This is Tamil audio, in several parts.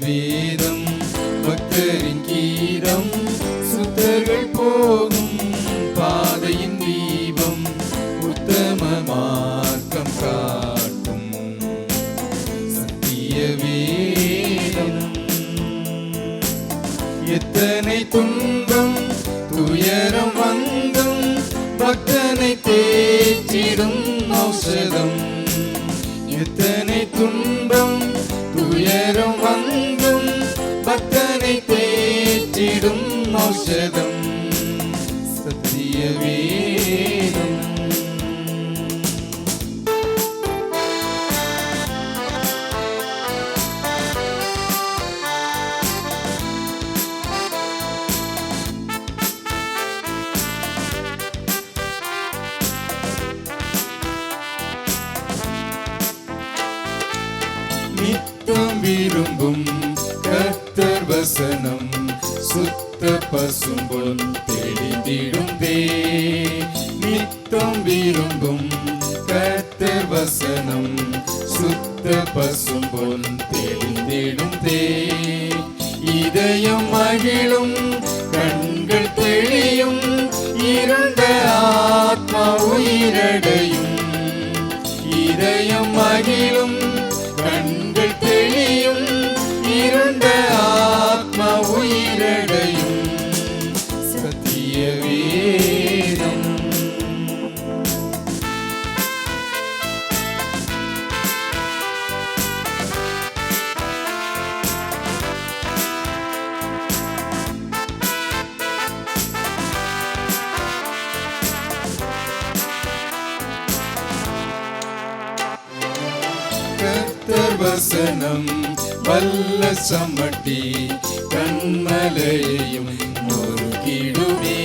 வேதம் பக்தரின் கீதம், சுத்தர்கள் போகும் பாதையின் தீபம், உத்தம மார்க்கம் காட்டும் சத்திய வேதம். எத்தனை துன்பம் துயரம் வந்தும் பக்தனை தேற்றிடும் ஔஷதம். எத்தனை துன்பம் துயரம் வந்தும் பக்தனை தேற்றிடும் ஔஷதம் சத்திய வேதம். நித்தம் விரும்பும் கர்த்தர் வசனம், சுத்த பசும்பொன் தெளிந்திடும் தே. நித்தம் விரும்பும் கர்த்தர் வசனம், சுத்த பசும்பொன் தெளிந்திடும் தே. இதயம் மகிழும் கண்கள் தெளியும், இருண்ட ஆத்மா உயிரடையும். இதயம் மகிழும் கண்கள் தெளியும், இருண்ட ஆத்மா உயிரடையும் சத்திய வேதம். கர்த்தர் வசனம் வல்ல சம்மட்டி, கண்மலையையும் நொறுக்கிடுமே.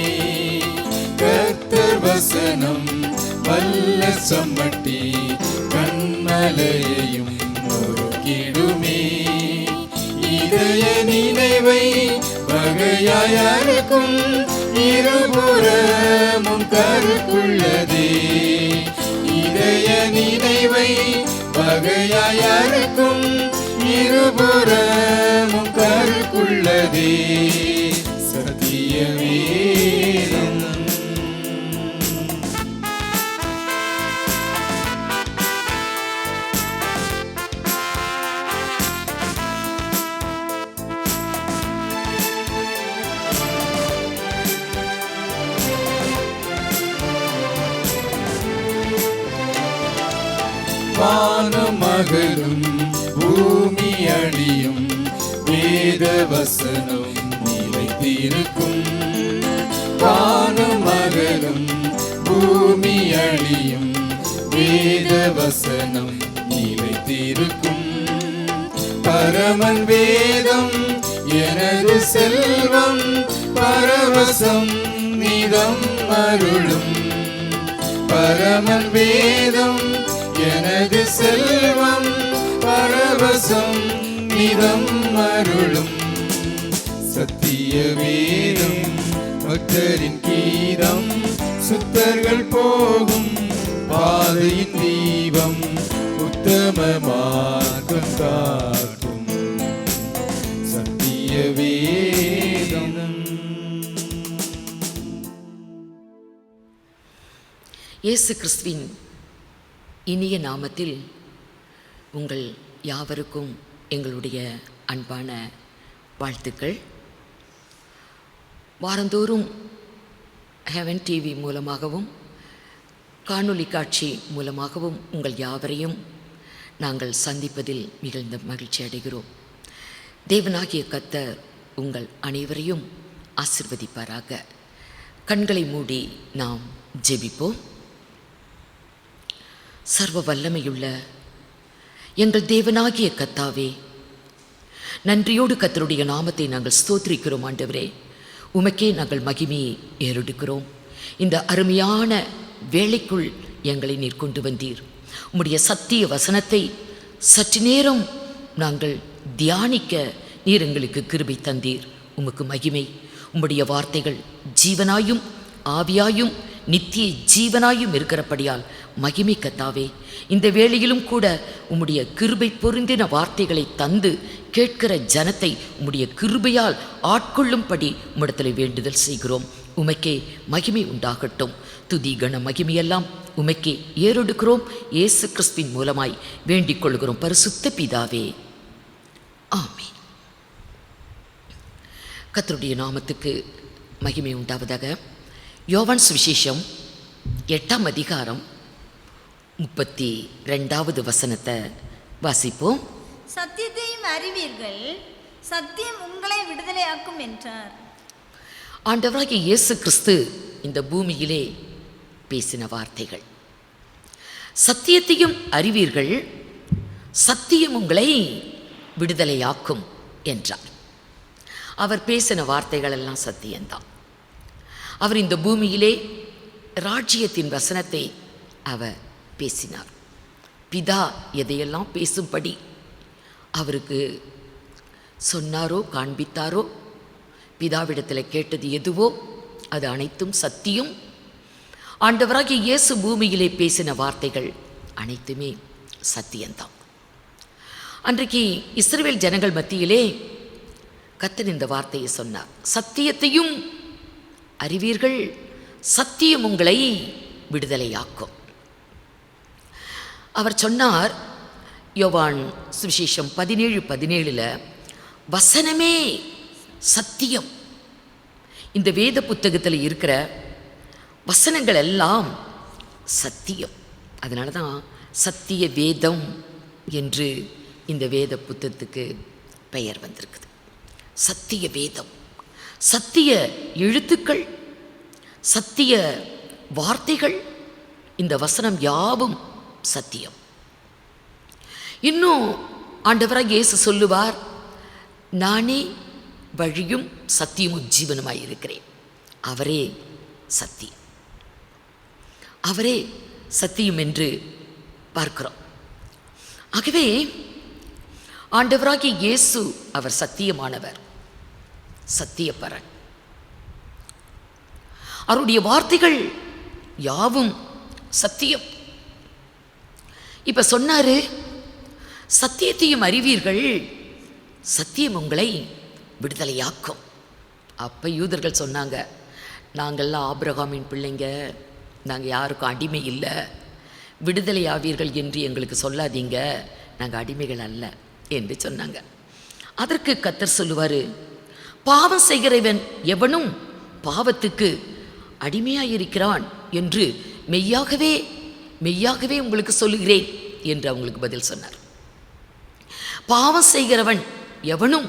கர்த்தர் வசனம் வல்ல சம்மட்டி, கண்மலையையும் நொறுக்கிடுமே. இதய நினைவை வகையாய் அறுக்கும், இருபுறமும் கருக்குள்ளதே. இதய நினைவை வகையாய் அறுக்கும், இருபுறமும் கருக்குள்ளதே சத்திய வேதம். வானம் மகளும் பூமி அழியும், வேத வசனம் நிலைத்திருக்கும். வானம் மகளும் பூமி அழியும், வேத வசனம் நிலைத்திருக்கும். பரமன் வேதம் எனது செல்வம், பரவசம் நிதம் அருளும். பரமன் வேதம் எனது செல்வம், பரவசம் நிதம் அருளும் சத்திய வேதம். பக்தரின் கீதம், சுத்தர்கள் போகும் பாதையின் தீபம், உத்தம மார்க்கம் காட்டும் சத்திய வேதம். இயேசு கிறிஸ்துவின் இனிய நாமத்தில் உங்கள் யாவருக்கும் எங்களுடைய அன்பான வாழ்த்துக்கள். வாரந்தோறும் ஹெவன் டிவி மூலமாகவும் காணொளி காட்சி மூலமாகவும் உங்கள் யாவரையும் நாங்கள் சந்திப்பதில் மிகுந்த மகிழ்ச்சி அடைகிறோம். தேவனாகிய கர்த்தர் உங்கள் அனைவரையும் ஆசீர்வதிப்பாராக. கண்களை மூடி நாம் ஜெபிப்போம். சர்வ வல்லமையுள்ள எங்கள் தேவனாகிய கர்த்தாவே, நன்றியோடு கர்த்தருடைய நாமத்தை நாங்கள் ஸ்தோத்திரிக்கிறோம். ஆண்டவரே, உமக்கே நாங்கள் மகிமையை ஏறெடுக்கிறோம். இந்த அருமையான வேளைக்குள் எங்களை நீர் கொண்டு வந்தீர். உம்முடைய சத்திய வசனத்தை சற்று நேரம் நாங்கள் தியானிக்க நீர் எங்களுக்கு கிருபை தந்தீர். உமக்கு மகிமை. உம்முடைய வார்த்தைகள் ஜீவனாயும் ஆவியாயும் நித்திய ஜீவனாயும் இருக்கிறபடியால் மகிமை கர்த்தாவே, இந்த வேளையிலும் கூட உம்முடைய கிருபை பொருந்தின வார்த்தைகளை தந்து கேட்கிற ஜனத்தை உம்முடைய கிருபையால் ஆட்கொள்ளும்படி உம்மிடத்தில் வேண்டுதல் செய்கிறோம். உமக்கே மகிமை உண்டாகட்டும். துதி கன மகிமையெல்லாம் உமக்கே ஏறெடுக்கிறோம். இயேசு கிறிஸ்துவின் மூலமாய் வேண்டிக் கொள்கிறோம் பரிசுத்த பிதாவே, ஆமென். கர்த்தருடைய நாமத்துக்கு மகிமை உண்டாவதாக. யோவான் சுவிசேஷம் 8ஆம் அதிகாரம் 32வது வசனத்தை வாசிப்போம். சத்தியத்தையும் அறிவீர்கள், சத்தியம் உங்களை விடுதலையாக்கும் என்றார். ஆண்டவராகிய இயேசு கிறிஸ்து இந்த பூமியிலே பேசின வார்த்தைகள். சத்தியத்தையும் அறிவீர்கள், சத்தியம் உங்களை விடுதலையாக்கும் என்றார். அவர் பேசின வார்த்தைகள் எல்லாம் சத்தியம்தான். அவர் இந்த பூமியிலே ராஜ்யத்தின் வசனத்தை அவர் பேசினார். பிதா எதையெல்லாம் பேசும்படி அவருக்கு சொன்னாரோ காண்பித்தாரோ, பிதாவிடத்தில் கேட்டது எதுவோ அது அனைத்தும் சத்தியம். ஆண்டவராகிய இயேசு பூமியிலே பேசின வார்த்தைகள் அனைத்துமே சத்தியம்தான். அன்றைக்கு இஸ்ரவேல் ஜனங்கள் மத்தியிலே கர்த்தர் இந்த வார்த்தையை சொன்னார். சத்தியத்தையும் அறிவீர்கள், சத்தியம் உங்களை விடுதலையாக்கும். அவர் சொன்னார், யோவான் சுவிசேஷம் 17:17 வசனமே சத்தியம். இந்த வேத புத்தகத்தில் இருக்கிற வசனங்கள் எல்லாம் சத்தியம். அதனால தான் சத்திய வேதம் என்று இந்த வேத புத்தகத்துக்கு பெயர் வந்திருக்குது. சத்திய வேதம், சத்திய எழுத்துக்கள், சத்திய வார்த்தைகள், இந்த வசனம் யாவும் சத்தியம். இன்னும் ஆண்டவராக இயேசு சொல்லுவார், நானே வழியும் சத்தியமும் ஜீவனுமாய் இருக்கிறேன். அவரே சத்தியம், அவரே சத்தியம் என்று பார்க்கிறோம். ஆகவே ஆண்டவராகிய இயேசு அவர் சத்தியமானவர், சத்தியப்பரன். அவருடைய வார்த்தைகள் யாவும் சத்தியம். இப்ப சொன்னாரு, சத்தியத்தையும் அறிவீர்கள், சத்தியம் உங்களை விடுதலையாக்கும். அப்ப யூதர்கள் சொன்னாங்க, நாங்கள்லாம் ஆபிரகாமின் பிள்ளைங்க, நாங்கள் யாருக்கும் அடிமை இல்லை, விடுதலை ஆவீர்கள் என்று எங்களுக்கு சொல்லாதீங்க, நாங்கள் அடிமைகள் அல்ல என்று சொன்னாங்க. அதற்கு கர்த்தர் சொல்லுவார், பாவம் செய்கிறவன் எவனும் பாவத்துக்கு அடிமையாயிருக்கிறான் என்று மெய்யாகவே மெய்யாகவே உங்களுக்கு சொல்லுகிறேன் என்று அவங்களுக்கு பதில் சொன்னார். பாவம் செய்கிறவன் எவனும்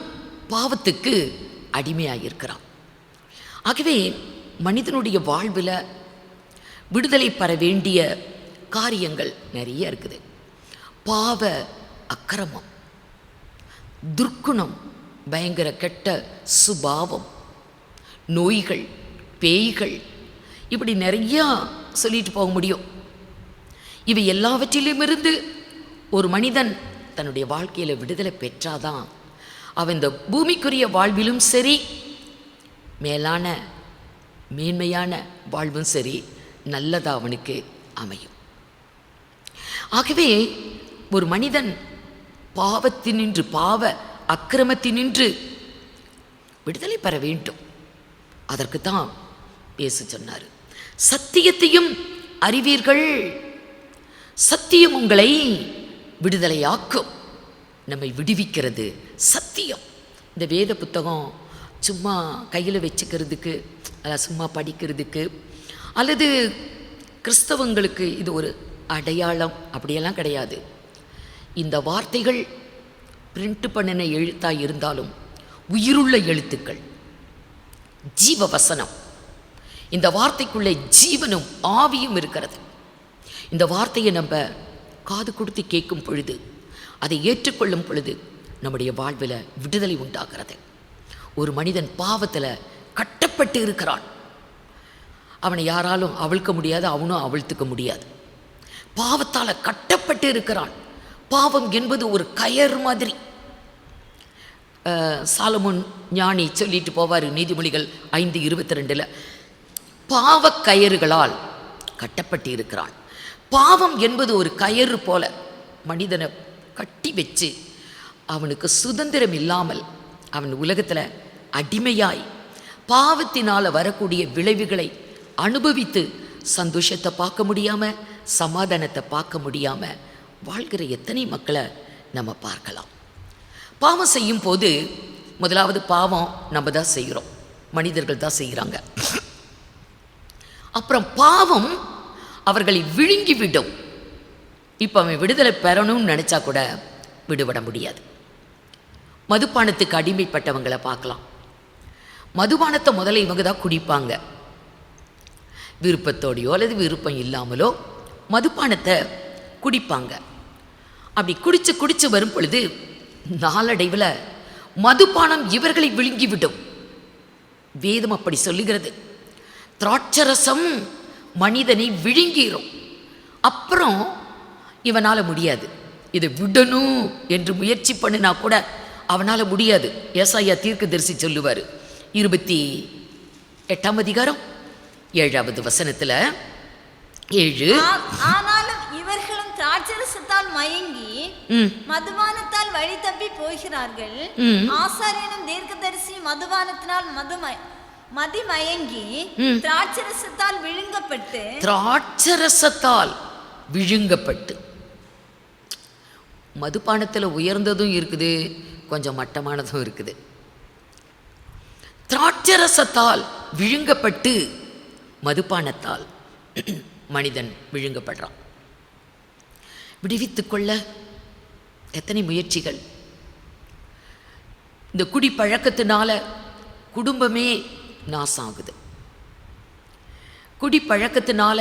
பாவத்துக்கு அடிமையாயிருக்கிறான். ஆகவே மனிதனுடைய வாழ்வில் விடுதலை பெற வேண்டிய காரியங்கள் நிறைய இருக்குது. பாவ அக்கிரமம், துர்க்குணம், பயங்கர கெட்ட சுபாவம், நோய்கள், பேய்கள், இப்படி நிறையா சொல்லிட்டு போக முடியும். இவை எல்லாவற்றிலும் இருந்து ஒரு மனிதன் தன்னுடைய வாழ்க்கையில் விடுதலை பெற்றாதான் அவன் இந்த பூமிக்குரிய வாழ்விலும் சரி, மேலான மேன்மையான வாழ்வும் சரி, நல்லதாக அவனுக்கு அமையும். ஆகவே ஒரு மனிதன் பாவத்தினின்று, பாவ அக்கிரமத்தினின்று விடுதலை பெற வேண்டும். அதற்கு தான் இயேசு சொன்னார், சத்தியத்தையும் அறிவீர்கள், சத்தியம் உங்களை விடுதலையாக்கும். நம்மை விடுவிக்கிறது சத்தியம். இந்த வேத புத்தகம் சும்மா கையில் வச்சுக்கிறதுக்கு, சும்மா படிக்கிறதுக்கு, அல்லது கிறிஸ்தவங்களுக்கு இது ஒரு அடையாளம் அப்படியெல்லாம் கிடையாது. இந்த வார்த்தைகள் பிரிண்ட் பண்ணின எழுத்தாக இருந்தாலும் உயிருள்ள எழுத்துக்கள், ஜீவ வசனம். இந்த வார்த்தைக்குள்ளே ஜீவனும் ஆவியும் இருக்கிறது. இந்த வார்த்தையை நம்ம காது கொடுத்து கேட்கும் பொழுது, அதை ஏற்றுக்கொள்ளும் பொழுது நம்முடைய வாழ்வில் விடுதலை உண்டாகிறது. ஒரு மனிதன் பாவத்தில் கட்டப்பட்டு இருக்கிறான், அவனை யாராலும் அவிழ்க்க முடியாது, அவனும் அவிழ்த்துக்க முடியாது. பாவத்தால் கட்டப்பட்டு இருக்கிறான். பாவம் என்பது ஒரு கயர் மாதிரி. சாலமோன் ஞானி சொல்லிட்டு போவார் நீதிமொழிகள் 5:22, பாவ கயறுகளால் கட்டப்பட்டு இருக்கிறான். பாவம் என்பது ஒரு கயிறு போல மனிதனை கட்டி வச்சு அவனுக்கு சுதந்திரம் இல்லாமல் அவன் உலகத்தில் அடிமையாய் பாவத்தினால் வரக்கூடிய விளைவுகளை அனுபவித்து சந்தோஷத்தை பார்க்க முடியாமல், சமாதானத்தை பார்க்க முடியாமல் வாழ்கிற எத்தனை மக்களை நம்ம பார்க்கலாம். பாவம் செய்யும் போது முதலாவது பாவம் நம்ம தான் செய்கிறோம், மனிதர்கள் தான் செய்கிறாங்க. அப்புறம் பாவம் அவர்களை விழுங்கிவிடும். இப்போ அவன் விடுதலை பெறணும்னு நினச்சா கூட விடுபட முடியாது. மதுபானத்துக்கு அடிமைப்பட்டவங்களை பார்க்கலாம். மதுபானத்தை முதல்ல இவங்க தான் குடிப்பாங்க. விருப்பத்தோடையோ அல்லது விருப்பம் இல்லாமலோ மதுபானத்தை குடிப்பாங்க. அப்படி குடிச்சு வரும் பொழுது நாளடைவில் மதுபானம் இவர்களை விழுங்கிவிடும். வேதம் அப்படி சொல்லுகிறது. திராட்சரசம் மனிதனை விழுங்கிரும். அப்புறம் இவனால் முடியாது, இதை விடணும் என்று முயற்சி பண்ணினா கூட அவனால் முடியாது. ஏசாயா தீர்க்கதரிசி சொல்லுவார் 28ஆம் அதிகாரம் 7வது வசனத்தில் 7. ஆனாலும் இவர்களும் திராட்சரசத்தால் மயங்கி மதுபானத்தால் வழி தப்பி போகிறார்கள். ஆசாரியனும் தீர்க்கதரிசி மதுபானத்தினால் மதிமயங்கி திராட்சரசத்தால் விழுங்கப்பட்டு மதுபானத்தில் உயர்ந்ததும் இருக்குது, கொஞ்சம் மட்டமானதும் இருக்குது. திராட்சரசத்தால் விழுங்கப்பட்டு மதுபானத்தால் மனிதன் விழுங்கப்படுறான். விடுவித்துக்கொள்ள எத்தனை முயற்சிகள். இந்த குடி பழக்கத்தினால குடும்பமே நாசாகுது. குடி பழக்கத்தினால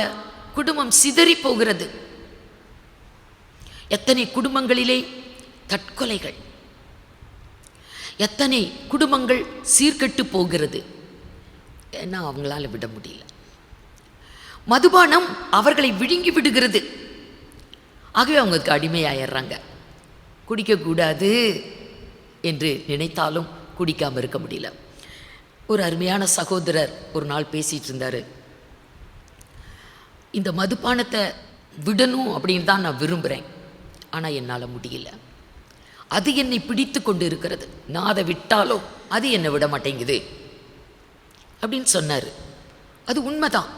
குடும்பம் சிதறி போகிறது. எத்தனை குடும்பங்களிலே தற்கொலைகள், எத்தனை குடும்பங்கள் சீர்கெட்டு போகிறது. ஏன்னா அவங்களால விட முடியல. மதுபானம் அவர்களை விழுங்கி விடுகிறது. ஆகவே அவங்களுக்கு அடிமையாயிடுறாங்க. குடிக்கக்கூடாது என்று நினைத்தாலும் குடிக்காமல் இருக்க முடியல. ஒரு அருமையான சகோதரர் ஒரு நாள் பேசிகிட்டு இருந்தார். இந்த மதுபானத்தை விடணும் அப்படின்னு தான் நான் விரும்புகிறேன், ஆனால் என்னால் முடியல. அது என்னை பிடித்து கொண்டு இருக்கிறது. நான் அதை விட்டாலும் அது என்னை விட மாட்டேங்குது அப்படின்னு சொன்னார். அது உண்மைதான்.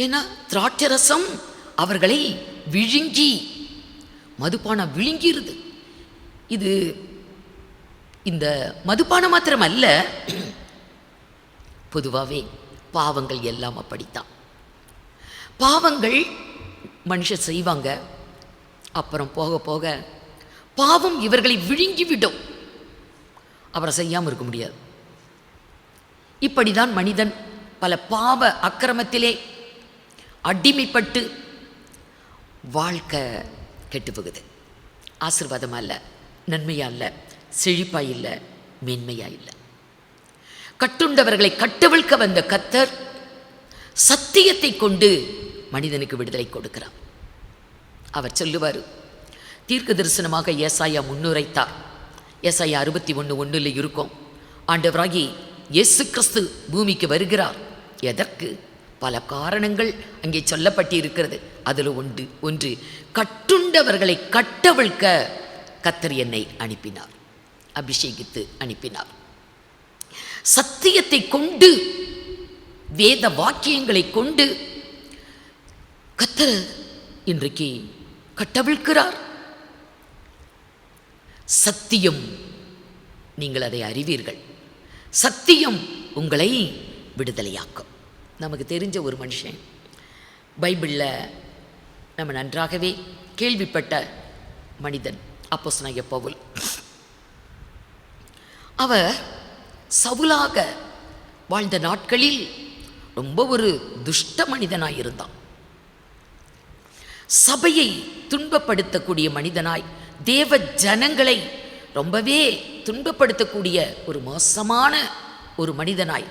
ஏன்னா திராட்சரசம் அவர்களை விழுங்கி, மதுபானம் விழுங்கிருது. இது இந்த மதுபானம் மாத்திரம் அல்ல, பொதுவாகவே பாவங்கள் எல்லாம் அப்படித்தான். பாவங்கள் மனுஷன் செய்வாங்க, அப்புறம் போக போக பாவம் இவர்களை விழுங்கிவிடும். அப்புறம் செய்யாமல் இருக்க முடியாது. இப்படிதான் மனிதன் பல பாவ அக்கிரமத்திலே அடிமைப்பட்டு வாழ்க்கை கெட்டு போகுது. ஆசீர்வாதமாக இல்லை, நன்மையாக இல்லை, செழிப்பாக இல்லை, மேன்மையாக இல்லை. கட்டுண்டவர்களை கட்டவிழ்க்க வந்த கர்த்தர் சத்தியத்தை கொண்டு மனிதனுக்கு விடுதலை கொடுக்கிறார். அவர் சொல்லுவார், தீர்க்க தரிசனமாக ஏசாயா முன்னுரைத்தார். ஏசாயா 61:1 இருக்கும். ஆண்டவராகி இயேசு கிறிஸ்து பூமிக்கு வருகிறார். எதற்கு? பல காரணங்கள் அங்கே சொல்லப்பட்டு இருக்கிறது. அதில் ஒன்று கட்டுண்டவர்களை கட்டவிழ்க்க கர்த்தர் என்னை அனுப்பினார், அபிஷேகித்து அனுப்பினார். சத்தியத்தை கொண்டு, வேத வாக்கியங்களை கொண்டு கர்த்தர் இன்றைக்கு கட்டவிழ்க்கிறார். சத்தியம், நீங்கள் அதை அறிவீர்கள். சத்தியம் உங்களை விடுதலையாக்கும். நமக்கு தெரிஞ்ச ஒரு மனுஷன், பைபிளில் நம்ம நன்றாகவே கேள்விப்பட்ட மனிதன், அப்போஸ்தலனாகிய பவுல். அவர் சவுலாக வாழ்ந்த நாட்களில் ரொம்ப ஒரு துஷ்ட மனிதனாய் இருந்தான். சபையை துன்பப்படுத்தக்கூடிய மனிதனாய், தேவ ஜனங்களை ரொம்பவே துன்பப்படுத்தக்கூடிய ஒரு மோசமான ஒரு மனிதனாய்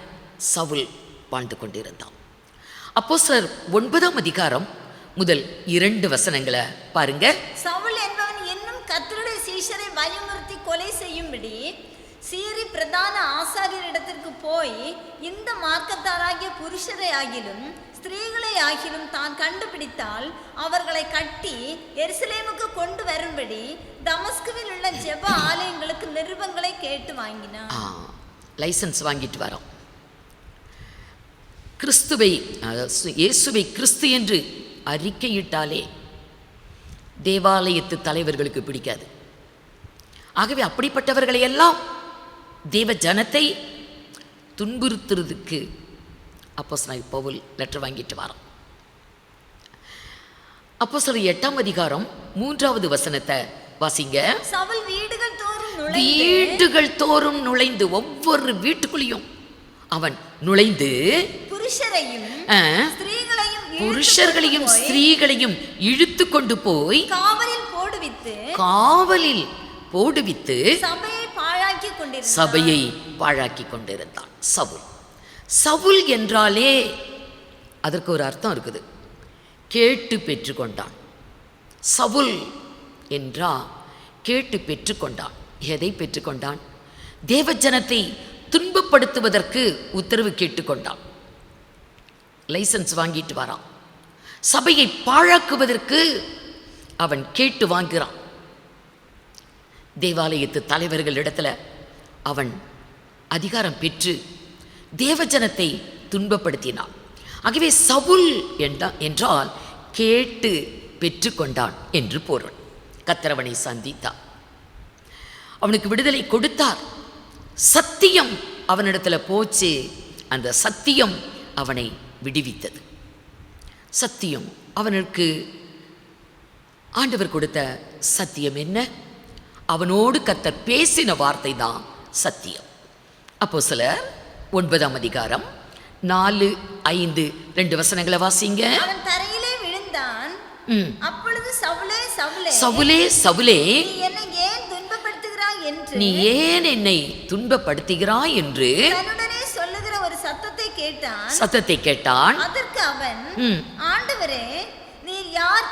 சவுல் வாழ்ந்து கொண்டிருந்தான். அப்போஸ்தலர் 9ஆம் அதிகாரம் முதல் 2 வசனங்களை பாருங்க. சவுல் என்பவன் இன்னும் கர்த்தருடைய சீஷரை பயமுறுத்தி கொலை செய்யும்படி சீரி பிரதான ஆசாரியரிடத்திற்கு போய், இந்த மார்க்கத்தாராகிய புருஷரை ஆகிலும் ஸ்திரீகளை ஆகிலும் தான் கண்டுபிடித்தால் அவர்களை கட்டி எருசலேமுக்கு கொண்டு வரும்படி தமஸ்குவில் உள்ள ஜெப ஆலயங்களுக்கு நிருபங்களை கேட்டு வாங்கினான். லைசன்ஸ் வாங்கிட்டு வரோம். கிறிஸ்துவை இயேசுவை கிறிஸ்து என்று அறிக்கையிட்டாலே தேவாலயத்து தலைவர்களுக்கு பிடிக்காது. ஆகவே அப்படிப்பட்டவர்களை எல்லாம் தேவ ஜனத்தை துன்புறுத்துறதுக்கு அப்போஸ்தலனாகிய பவுல் லெட்டர் வாங்கிட்டு வரோம். அப்போஸ்தலர் 8ஆம் அதிகாரம் 3வது வசனத்தை வாசிங்க. சவுல் வீடுகள் தோறும் நுழைந்து ஒவ்வொரு வீட்டுக்குள்ளேயும் அவன் நுழைந்து புருஷர்களையும் ஸ்திரீகளையும் இழுத்து கொண்டு போய் காவலில் போடுவித்து சபையை பாழாக்கி கொண்டிருந்தான். சவுல் என்றாலே அதற்கு ஒரு அர்த்தம் இருக்குது. கேட்டு பெற்றுக்கொண்டான். சவுல் என்றா கேட்டு பெற்றுக்கொண்டான். எதை பெற்றுக்கொண்டான்? தேவஜனத்தை துன்பப்படுத்துவதற்கு உத்தரவு கேட்டுக்கொண்டான். லைசன்ஸ் வாங்கிட்டு வரான். சபையை பாழாக்குவதற்கு அவன் கேட்டு வாங்குகிறான். தேவாலயத்து தலைவர்களிடத்துல அவன் அதிகாரம் பெற்று தேவஜனத்தை துன்பப்படுத்தினான். ஆகவே சவுல் என்றால் கேட்டு பெற்றுக்கொண்டான் என்று பொருள். கர்த்தர் அவனை சந்தித்தார், அவனுக்கு விடுதலை கொடுத்தார். சத்தியம் அவனிடத்துல போச்சு. அந்த சத்தியம் அவனை விடுவித்தது. சத்தியம் அவனுக்கு ஆண்டவர் கொடுத்த சத்தியம் என்ன? அவனோடு கர்த்தர் பேசின வார்த்தை தான் சத்தியம். அப்போஸ்தலர் 9ஆம் அதிகாரம் 4, 5, 2 வசனங்களை வாசிங்க. அவன் தரையிலே விழுந்தான். அப்பொழுது சவுலே சவுலே சவுலே நீ ஏன் என்னை துன்பப்படுத்துகிறாய் என்று தன்னுடனே சொல்லுகிற ஒரு சத்தத்தை கேட்டான். அதற்கு அவன், ஆண்டவரே நீர் யார்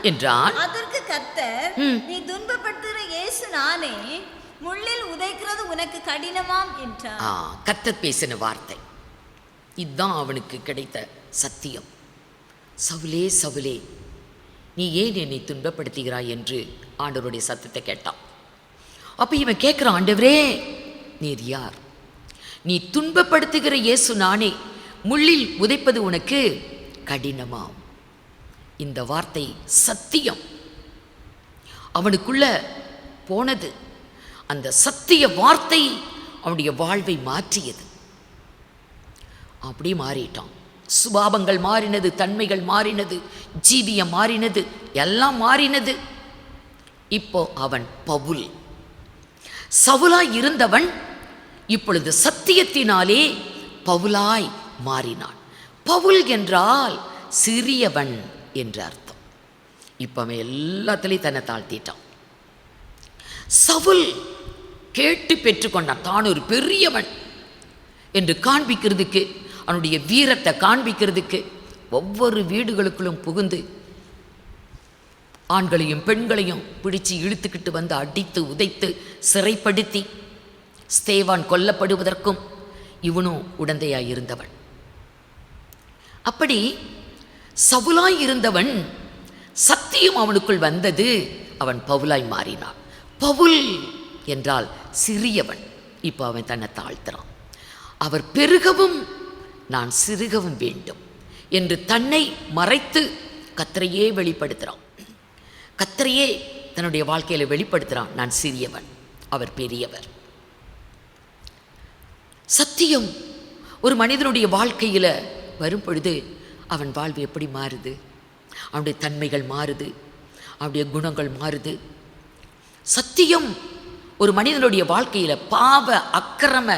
என்றான். அதற்கு கர்த்தர், நீ துன்பப்படுத்துகிற இயேசு நானே, முள்ளில் உதைக்கிறது உனக்கு கடினமாம் என்றார். கர்த்தர் பேசின வார்த்தை இதுதான் அவனுக்கு கிடைத்த சத்தியம். சவுலே சவுலே நீ ஏன் என்னை துன்பப்படுத்துகிறாய் என்று ஆண்டவருடைய சத்தத்தை கேட்டான். அப்ப இவன் கேட்கிறான், ஆண்டவரே நீர் யார்? நீ துன்பப்படுத்துகிற இயேசு நானே, முள்ளில் உதைப்பது உனக்கு கடினமாம். இந்த வார்த்தை சத்தியம் அவனுக்குள்ள போனது. அந்த சத்திய வார்த்தை அவனுடைய வாழ்வை மாற்றியது. அப்படி மாறிட்டான். சுபாவங்கள் மாறினது, தன்மைகள் மாறினது, ஜீவியம் மாறினது, எல்லாம் மாறினது. இப்போ அவன் பவுல். சவுலாய் இருந்தவன் இப்பொழுது சத்தியத்தினாலே பவுலாய் மாறினான். பவுல் என்றால் சிறியவன் என்று அர்த்தம். இப்ப அவன் எல்லாத்திலையும் தன்னை தாழ்த்திட்டான். சவுல் கேட்டு பெற்றுக்கொண்டான். தான் ஒரு பெரியவன் என்று காண்பிக்கிறதுக்கு, அவனுடைய வீரத்தை காண்பிக்கிறதுக்கு ஒவ்வொரு வீடுகளுக்குள்ளும் புகுந்து ஆண்களையும் பெண்களையும் பிடிச்சு இழுத்துக்கிட்டு வந்து அடித்து உதைத்து சிறைப்படுத்தி ஸ்தேவான் கொல்லப்படுவதற்கும் இவனும் உடந்தையாய் இருந்தவன். அப்படி சவுலாய் இருந்தவன் சத்தியம் அவனுக்குள் வந்தது. அவன் பவுலாய் மாறினான். பவுல் என்றால் சிறியவன். இப்போ அவன் தன்னை தாழ்த்துறான். அவர் பெருகவும் நான் சிறுகவும் வேண்டும் என்று தன்னை மறைத்து கர்த்தரையே வெளிப்படுத்துகிறான். கர்த்தரையே தன்னுடைய வாழ்க்கையில் வெளிப்படுத்துகிறான். நான் சிறியவன், அவர் பெரியவர். சத்தியம் ஒரு மனிதனுடைய வாழ்க்கையில் வரும் பொழுது அவன் வாழ்வு எப்படி மாறுது? அவனுடைய தன்மைகள் மாறுது, அவனுடைய குணங்கள் மாறுது. சத்தியம் ஒரு மனிதனுடைய வாழ்க்கையில் பாவ அக்கிரம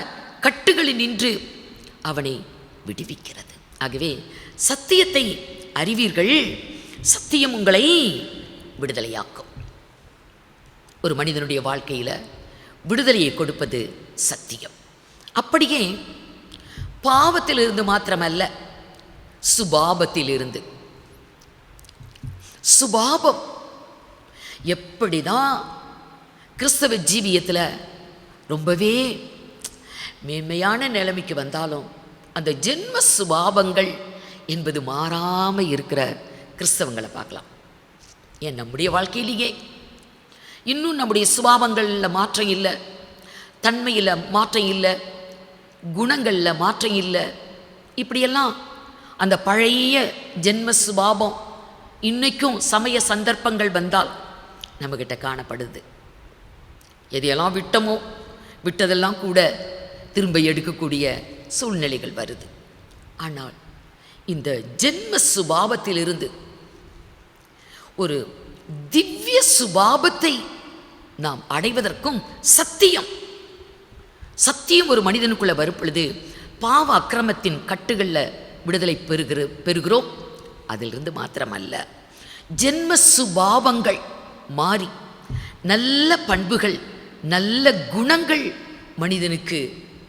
கட்டுகளில் நின்று அவனை விடுவிக்கிறது. ஆகவே சத்தியத்தை அறிவீர்கள், சத்தியம் உங்களை விடுதலையாக்கும். ஒரு மனிதனுடைய வாழ்க்கையில் விடுதலையை கொடுப்பது சத்தியம். அப்படியே பாவத்திலிருந்து மாத்திரமல்ல, சுபாவத்திலிருந்து. சுபாவம் எப்படிதான் கிறிஸ்தவ ஜீவியத்தில் ரொம்பவே மேன்மையான நிலைமைக்கு வந்தாலும் அந்த ஜென்ம சுபாவங்கள் என்பது மாறாமல் இருக்கிற கிறிஸ்தவங்களை பார்க்கலாம். ஏன் நம்முடைய வாழ்க்கையிலேயே இன்னும் நம்முடைய சுபாவங்களில் மாற்றம் இல்லை, தன்மையில் மாற்றம் இல்லை, குணங்களில் மாற்றம் இல்லை. இப்படியெல்லாம் அந்த பழைய ஜென்ம சுபாவம் இன்றைக்கும் சமய சந்தர்ப்பங்கள் வந்தால் நம்மக்கிட்ட காணப்படுது. எதையெல்லாம் விட்டமோ விட்டதெல்லாம் கூட திரும்ப எடுக்கக்கூடிய சூழ்நிலைகள் வருது. ஆனால் இந்த ஜென்ம சுபாவத்திலிருந்து ஒரு திவ்ய சுபாவத்தை நாம் அடைவதற்கும் சத்தியம் ஒரு மனிதனுக்குள்ள வரும் பொழுது பாவ அக்கிரமத்தின் கட்டுகளில் விடுதலை பெறுகிறோம். அதிலிருந்து மாத்திரமல்ல, ஜென்ம சுபாவங்கள் மாறி நல்ல பண்புகள், நல்ல குணங்கள் மனிதனுக்கு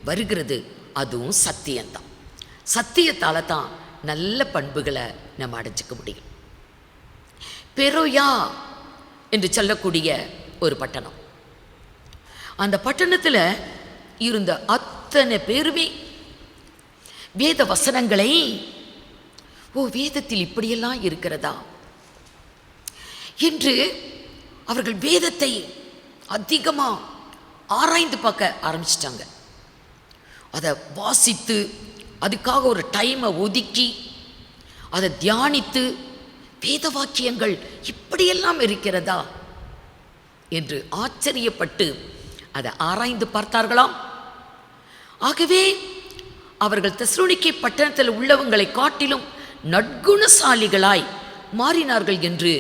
வருகிறது. அதுவும் சத்தியம்தான். சத்தியத்தால் தான் நல்ல பண்புகளை நம்ம அடைஞ்சிக்க முடியும். பெரோயா என்று சொல்லக்கூடிய ஒரு பட்டணம், அந்த பட்டணத்தில் இருந்த அத்தனை பேருமே வேத வசனங்களை, வேதத்தில் இப்படியெல்லாம் இருக்கிறதா என்று அவர்கள் வேதத்தை அதிகமாக ஆராய்ந்து பார்க்க ஆரம்பிச்சிட்டாங்க. அதை வாசித்து அதுக்காக ஒரு டைமை ஒதுக்கி அதை தியானித்து வேத வாக்கியங்கள் இப்படியெல்லாம் இருக்கிறதா என்று ஆச்சரியப்பட்டு அதை ஆராய்ந்து பார்த்தார்களாம். ஆகவே அவர்கள் தெசலோனிக்கே பட்டணத்தில் உள்ளவங்களை காட்டிலும் நற்குணசாலிகளாய் மாறினார்கள் என்று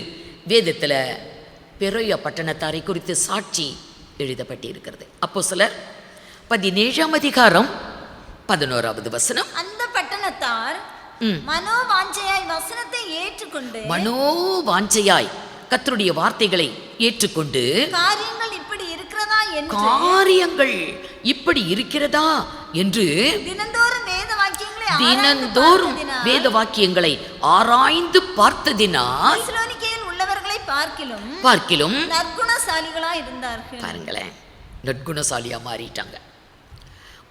வேதத்தில் பெரோயா பட்டணத்தாரை குறித்து சாட்சி எழுதப்பட்டிருக்கிறது. அப்போஸ்தலர் 17ஆம் அதிகாரம் 11வது வசனம். அந்த பட்டணத்தார் மனோவாஞ்சையாய் வசனத்தை ஏற்றுக்கொண்டு, மனோவாஞ்சையாய் கர்த்தருடைய வார்த்தைகளை ஏற்றுக்கொண்டு, காரியங்கள் இப்படி இருக்கிறதா என்று தினந்தோறும் வேத வாக்கியங்களை ஆராய்ந்து பார்த்ததினால் உள்ளவர்களை பார்க்கிலும் நற்குணசாலிகளாய் இருந்தார்கள். பாருங்களேன், நற்குணசாலியா மாறிட்டாங்க.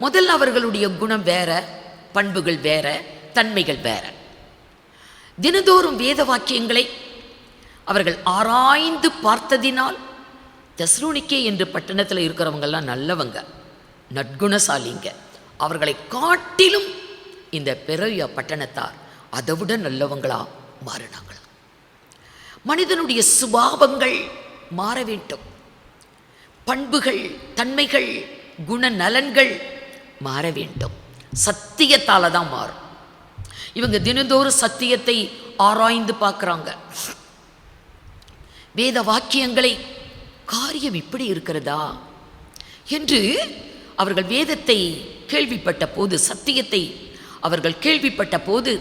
முதல்ல அவர்களுடைய குணம் வேற, பண்புகள் வேற, தன்மைகள் வேற. தினந்தோறும் வேத வாக்கியங்களை அவர்கள் ஆராய்ந்து பார்த்ததினால் தெசலோனிக்கே என்று பட்டணத்தில் இருக்கிறவங்கெல்லாம் நல்லவங்க, நற்குணசாலிங்க. அவர்களை காட்டிலும் இந்த பெரோயா பட்டணத்தார் அதை விட நல்லவங்களா மாறினாங்களா. மனிதனுடைய சுபாவங்கள் மாற வேண்டும், பண்புகள், தன்மைகள், குணநலன்கள் மாற வேண்டும். சத்தியத்தால தான் மாறும். இவங்க தினந்தோறும் சத்தியத்தை ஆராய்ந்து பார்க்குறாங்க. வேத வாக்கியங்களை காரியம் இப்படி இருக்கிறதா என்று அவர்கள் வேதத்தை கேள்விப்பட்ட போது, சத்தியத்தை அவர்கள் கேள்விப்பட்ட போது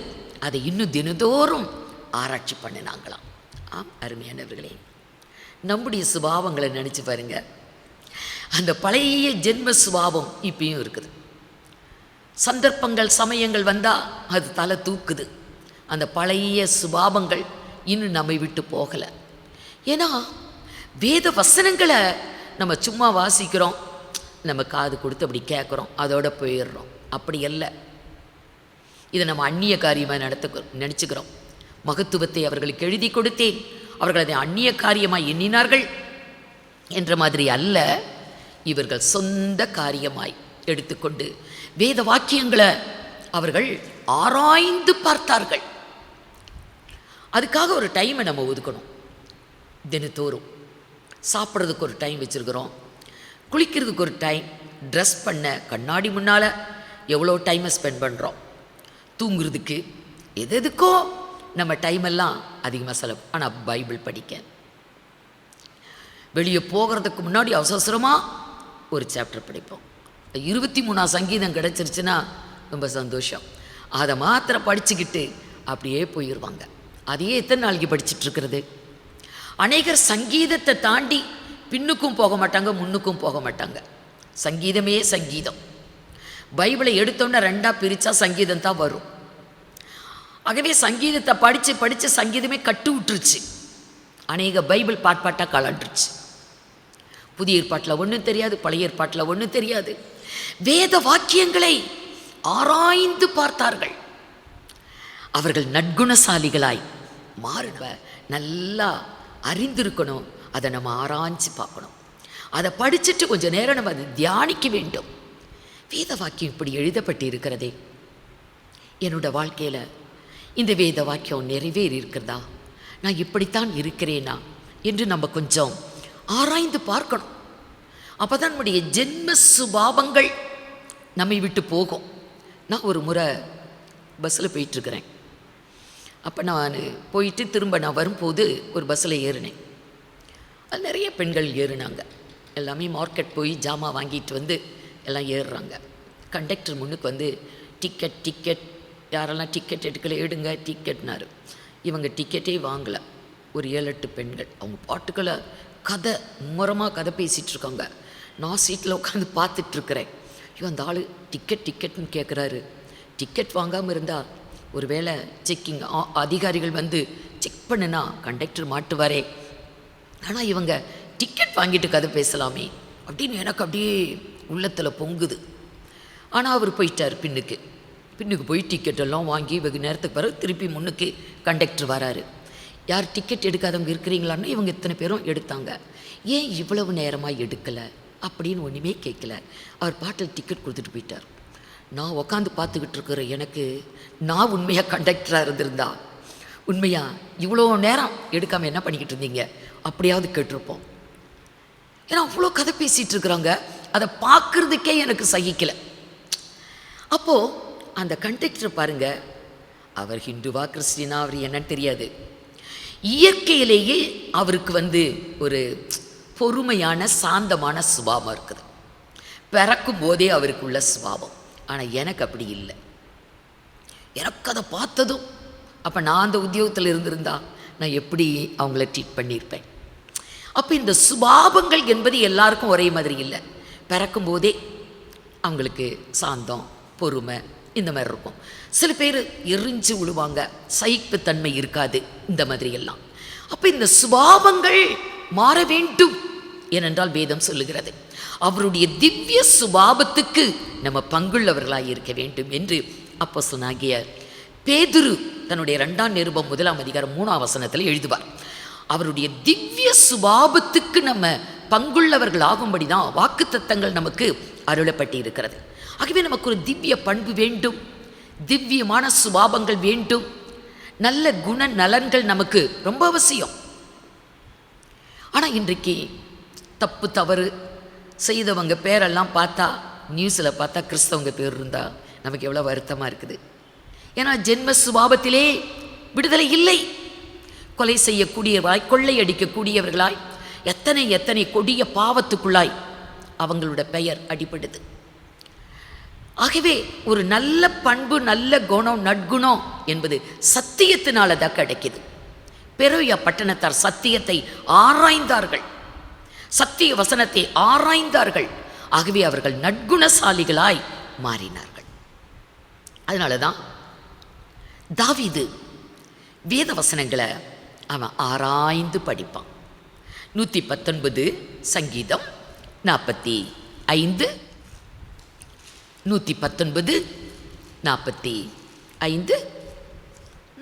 அதை இன்னும் தினந்தோறும் ஆராய்ச்சி பண்ணினாங்களாம். ஆம் அருமையானவர்களே, நம்முடைய சுபாவங்களை நினச்சி பாருங்க. அந்த பழைய ஜென்ம சுபாவம் இப்பயும் இருக்குது. சந்தர்ப்பங்கள், சமயங்கள் வந்தால் அது தலை தூக்குது. அந்த பழைய சுபாவங்கள் இன்னும் நம்மை விட்டு போகலை. ஏன்னா வேத வசனங்களை நம்ம சும்மா வாசிக்கிறோம், நம்ம காது கொடுத்து அப்படி கேட்குறோம், அதோட போயிடுறோம். அப்படி அல்ல. இதை நம்ம அந்நிய காரியமாக நினச்சிக்கிறோம். மகத்துவத்தை அவர்களுக்கு எழுதி கொடுத்தேன், அவர்கள் அதை அந்நிய காரியமாய் எண்ணினார்கள் என்ற மாதிரி அல்ல. இவர்கள் சொந்த காரியமாய் எடுத்துக்கொண்டு வேத வாக்கியங்களை அவர்கள் ஆராய்ந்து பார்த்தார்கள். அதுக்காக ஒரு டைமை நம்ம ஒதுக்கணும். தினத்தோறும் சாப்பிட்றதுக்கு ஒரு டைம் வச்சுருக்கிறோம், குளிக்கிறதுக்கு ஒரு டைம், ட்ரெஸ் பண்ண கண்ணாடி முன்னால் எவ்வளோ டைமை ஸ்பெண்ட் பண்ணுறோம், தூங்குறதுக்கு எதுக்கோ நம்ம டைமெல்லாம் அதிகமாக செலவு. ஆனால் பைபிள் படிக்க, வெளியே போகிறதுக்கு முன்னாடி அவசரமாக ஒரு சாப்டர் படிப்போம். 23ஆம் சங்கீதம் கிடச்சிருச்சுன்னா ரொம்ப சந்தோஷம். அதை மாத்திரம் படிச்சுக்கிட்டு அப்படியே போயிடுவாங்க. அதையே எத்தனை நாளைக்கு படிச்சுட்ருக்கிறது? அநேகர் சங்கீதத்தை தாண்டி பின்னுக்கும் போக மாட்டாங்க, முன்னுக்கும் போக மாட்டாங்க. சங்கீதமே சங்கீதம். பைபிளை எடுத்தோன்னே ரெண்டாக பிரித்தா சங்கீதம் தான் வரும். ஆகவே சங்கீதத்தை படித்து சங்கீதமே கட்டு விட்டுருச்சு. அநேக பைபிள் பாட்டாக கலண்டுருச்சு. புதிய ஏற்பாட்டில் ஒன்றும் தெரியாது, பழைய ஏற்பாட்டில் ஒன்றும் தெரியாது. வேத வாக்கியங்களை ஆராய்ந்து பார்த்தார்கள். அவர்கள் நற்குணசாலிகளாய் மாறுவ நல்லா அறிந்திருக்கணும். அதை நம்ம ஆராய்ச்சி பார்க்கணும். அதை படிச்சுட்டு கொஞ்சம் நேரம் நம்ம அதை தியானிக்க வேண்டும். வேத வாக்கியம் இப்படி எழுதப்பட்டு இருக்கிறதே, என்னோட வாழ்க்கையில் இந்த வேத வாக்கியம் நிறைவேறி இருக்கிறதா, நான் இப்படித்தான் இருக்கிறேனா என்று நம்ம கொஞ்சம் ஆராய்ந்து பார்க்கணும். அப்போ தான் நம்முடைய ஜென்ம சுபாவங்கள் நம்மை விட்டு போகும். நான் ஒரு முறை பஸ்ஸில் போயிட்டுருக்கிறேன். அப்போ நான் போயிட்டு திரும்ப நான் வரும்போது ஒரு பஸ்ஸில் ஏறினேன். அது நிறைய பெண்கள் ஏறினாங்க. எல்லாமே மார்க்கெட் போய் ஜாமான் வாங்கிட்டு வந்து எல்லாம் ஏறுறாங்க. கண்டக்டர் முன்னுக்கு வந்து டிக்கெட் யாரெல்லாம் டிக்கெட் எடுக்கல எடுங்க டிக்கெட்னாரு. இவங்க டிக்கெட்டே வாங்கலை. ஒரு 7-8 பெண்கள் அவங்க பாட்டுக்களை கதை மும்முரமாக கதை பேசிகிட்டு இருக்காங்க. நான் சீட்டில் உட்காந்து பார்த்துட்ருக்கிறேன். ஐயோ, அந்த ஆள் டிக்கெட்னு கேட்குறாரு. டிக்கெட் வாங்காமல் இருந்தால் ஒரு வேளை செக்கிங் அதிகாரிகள் வந்து செக் பண்ணுனா கண்டக்டர் மாட்டுவாரே. ஆனால் இவங்க டிக்கெட் வாங்கிட்டு கதை பேசலாமே அப்படின்னு எனக்கு அப்படியே உள்ளத்தில் பொங்குது. ஆனால் அவர் போயிட்டார். பின்னுக்கு போய் டிக்கெட்டெல்லாம் வாங்கி வெகு நேரத்துக்கு பிறகு திருப்பி முன்னுக்கு கண்டக்டர் வராரு. யார் டிக்கெட் எடுக்காதவங்க இருக்கிறீங்களான்னு இவங்க இத்தனை பேரும் எடுத்தாங்க. ஏன் இவ்வளவு நேரமாக எடுக்கலை அப்படின்னு ஒன்றுமே கேட்கல. அவர் பாட்டில் டிக்கெட் கொடுத்துட்டு போயிட்டார். நான் உக்காந்து பார்த்துக்கிட்டு இருக்கிற எனக்கு, நான் உண்மையாக கண்டக்டராக இருந்திருந்தா உண்மையாக இவ்வளோ நேரம் எடுக்காமல் என்ன பண்ணிக்கிட்டு இருந்தீங்க அப்படியாவது கேட்டிருப்போம். ஏன்னா அவ்வளோ கதை பேசிகிட்டு இருக்கிறாங்க. அதை பார்க்குறதுக்கே எனக்கு சகிக்கலை. அப்போது அந்த கண்டக்டர் பாருங்கள், அவர் ஹிந்துவா கிறிஸ்டினா அவர் என்னன்னு தெரியாது. இயற்கையிலேயே அவருக்கு வந்து ஒரு பொறுமையான சாந்தமான சுபாவம் இருக்குது. பிறக்கும் போதே அவருக்குள்ள சுபாவம். ஆனால் எனக்கு அப்படி இல்லை. எனக்கு அதை பார்த்ததும், அப்போ நான் அந்த உத்தியோகத்தில் இருந்திருந்தா நான் எப்படி அவங்கள ட்ரீட் பண்ணியிருப்பேன். அப்போ இந்த சுபாவங்கள் என்பது எல்லாருக்கும் ஒரே மாதிரி இல்லை. பிறக்கும் போதே அவங்களுக்கு சாந்தம் பொறுமை இந்த மாதிரி இருக்கும். சில பேர் எரிஞ்சு விழுவாங்க, சகிப்புத்தன்மை இருக்காது, இந்த மாதிரி எல்லாம். அப்போ இந்த சுபாவங்கள் மாற வேண்டும் ஏனென்றால் வேதம் சொல்லுகிறது அவருடைய திவ்ய சுபாவத்துக்கு நம்ம பங்குள்ளவர்களாக இருக்க வேண்டும் என்று அப்போஸ்தலனாகிய பேதுரு தன்னுடைய 2ஆம் நிருபம் 1ஆம் அதிகாரம் 3ஆம் வசனத்தில் எழுதுவார். அவருடைய திவ்ய சுபாவத்துக்கு நம்ம பங்குள்ளவர்கள் ஆகும்படி தான் வாக்குத்தத்தங்கள் நமக்கு அருளப்பட்டு இருக்கிறது. ஆகவே நமக்கு ஒரு திவ்ய பண்பு வேண்டும், திவ்யமான சுபாவங்கள் வேண்டும், நல்ல குண நலன்கள் நமக்கு ரொம்ப அவசியம். ஆனால் இன்றைக்கு தப்பு தவறு செய்தவங்க பேரெல்லாம் பார்த்தா, நியூஸில் பார்த்தா கிறிஸ்தவங்க பேர் இருந்தால் நமக்கு எவ்வளோ வருத்தமாக இருக்குது. ஏன்னா ஜென்ம சுபாவத்திலே விடுதலை இல்லை. கொலை செய்யக்கூடியவர்களாய், கொள்ளையடிக்கக்கூடியவர்களாய், எத்தனை கொடிய பாவத்துக்குள்ளாய் அவங்களோட பெயர் அடிபடுது. ஆகவே ஒரு நல்ல பண்பு, நல்ல குணம், நற்குணம் என்பது சத்தியத்தினால தான் கிடைக்குது. பெரோயா பட்டணத்தார் சத்தியத்தை ஆராய்ந்தார்கள், சத்திய வசனத்தை ஆராய்ந்தார்கள். ஆகவே அவர்கள் நற்குணசாலிகளாய் மாறினார்கள். அதனால தான் தாவீது வேத வசனங்களை அவன் ஆராய்ந்து படிப்பான். 119 சங்கீதம் 45 119 45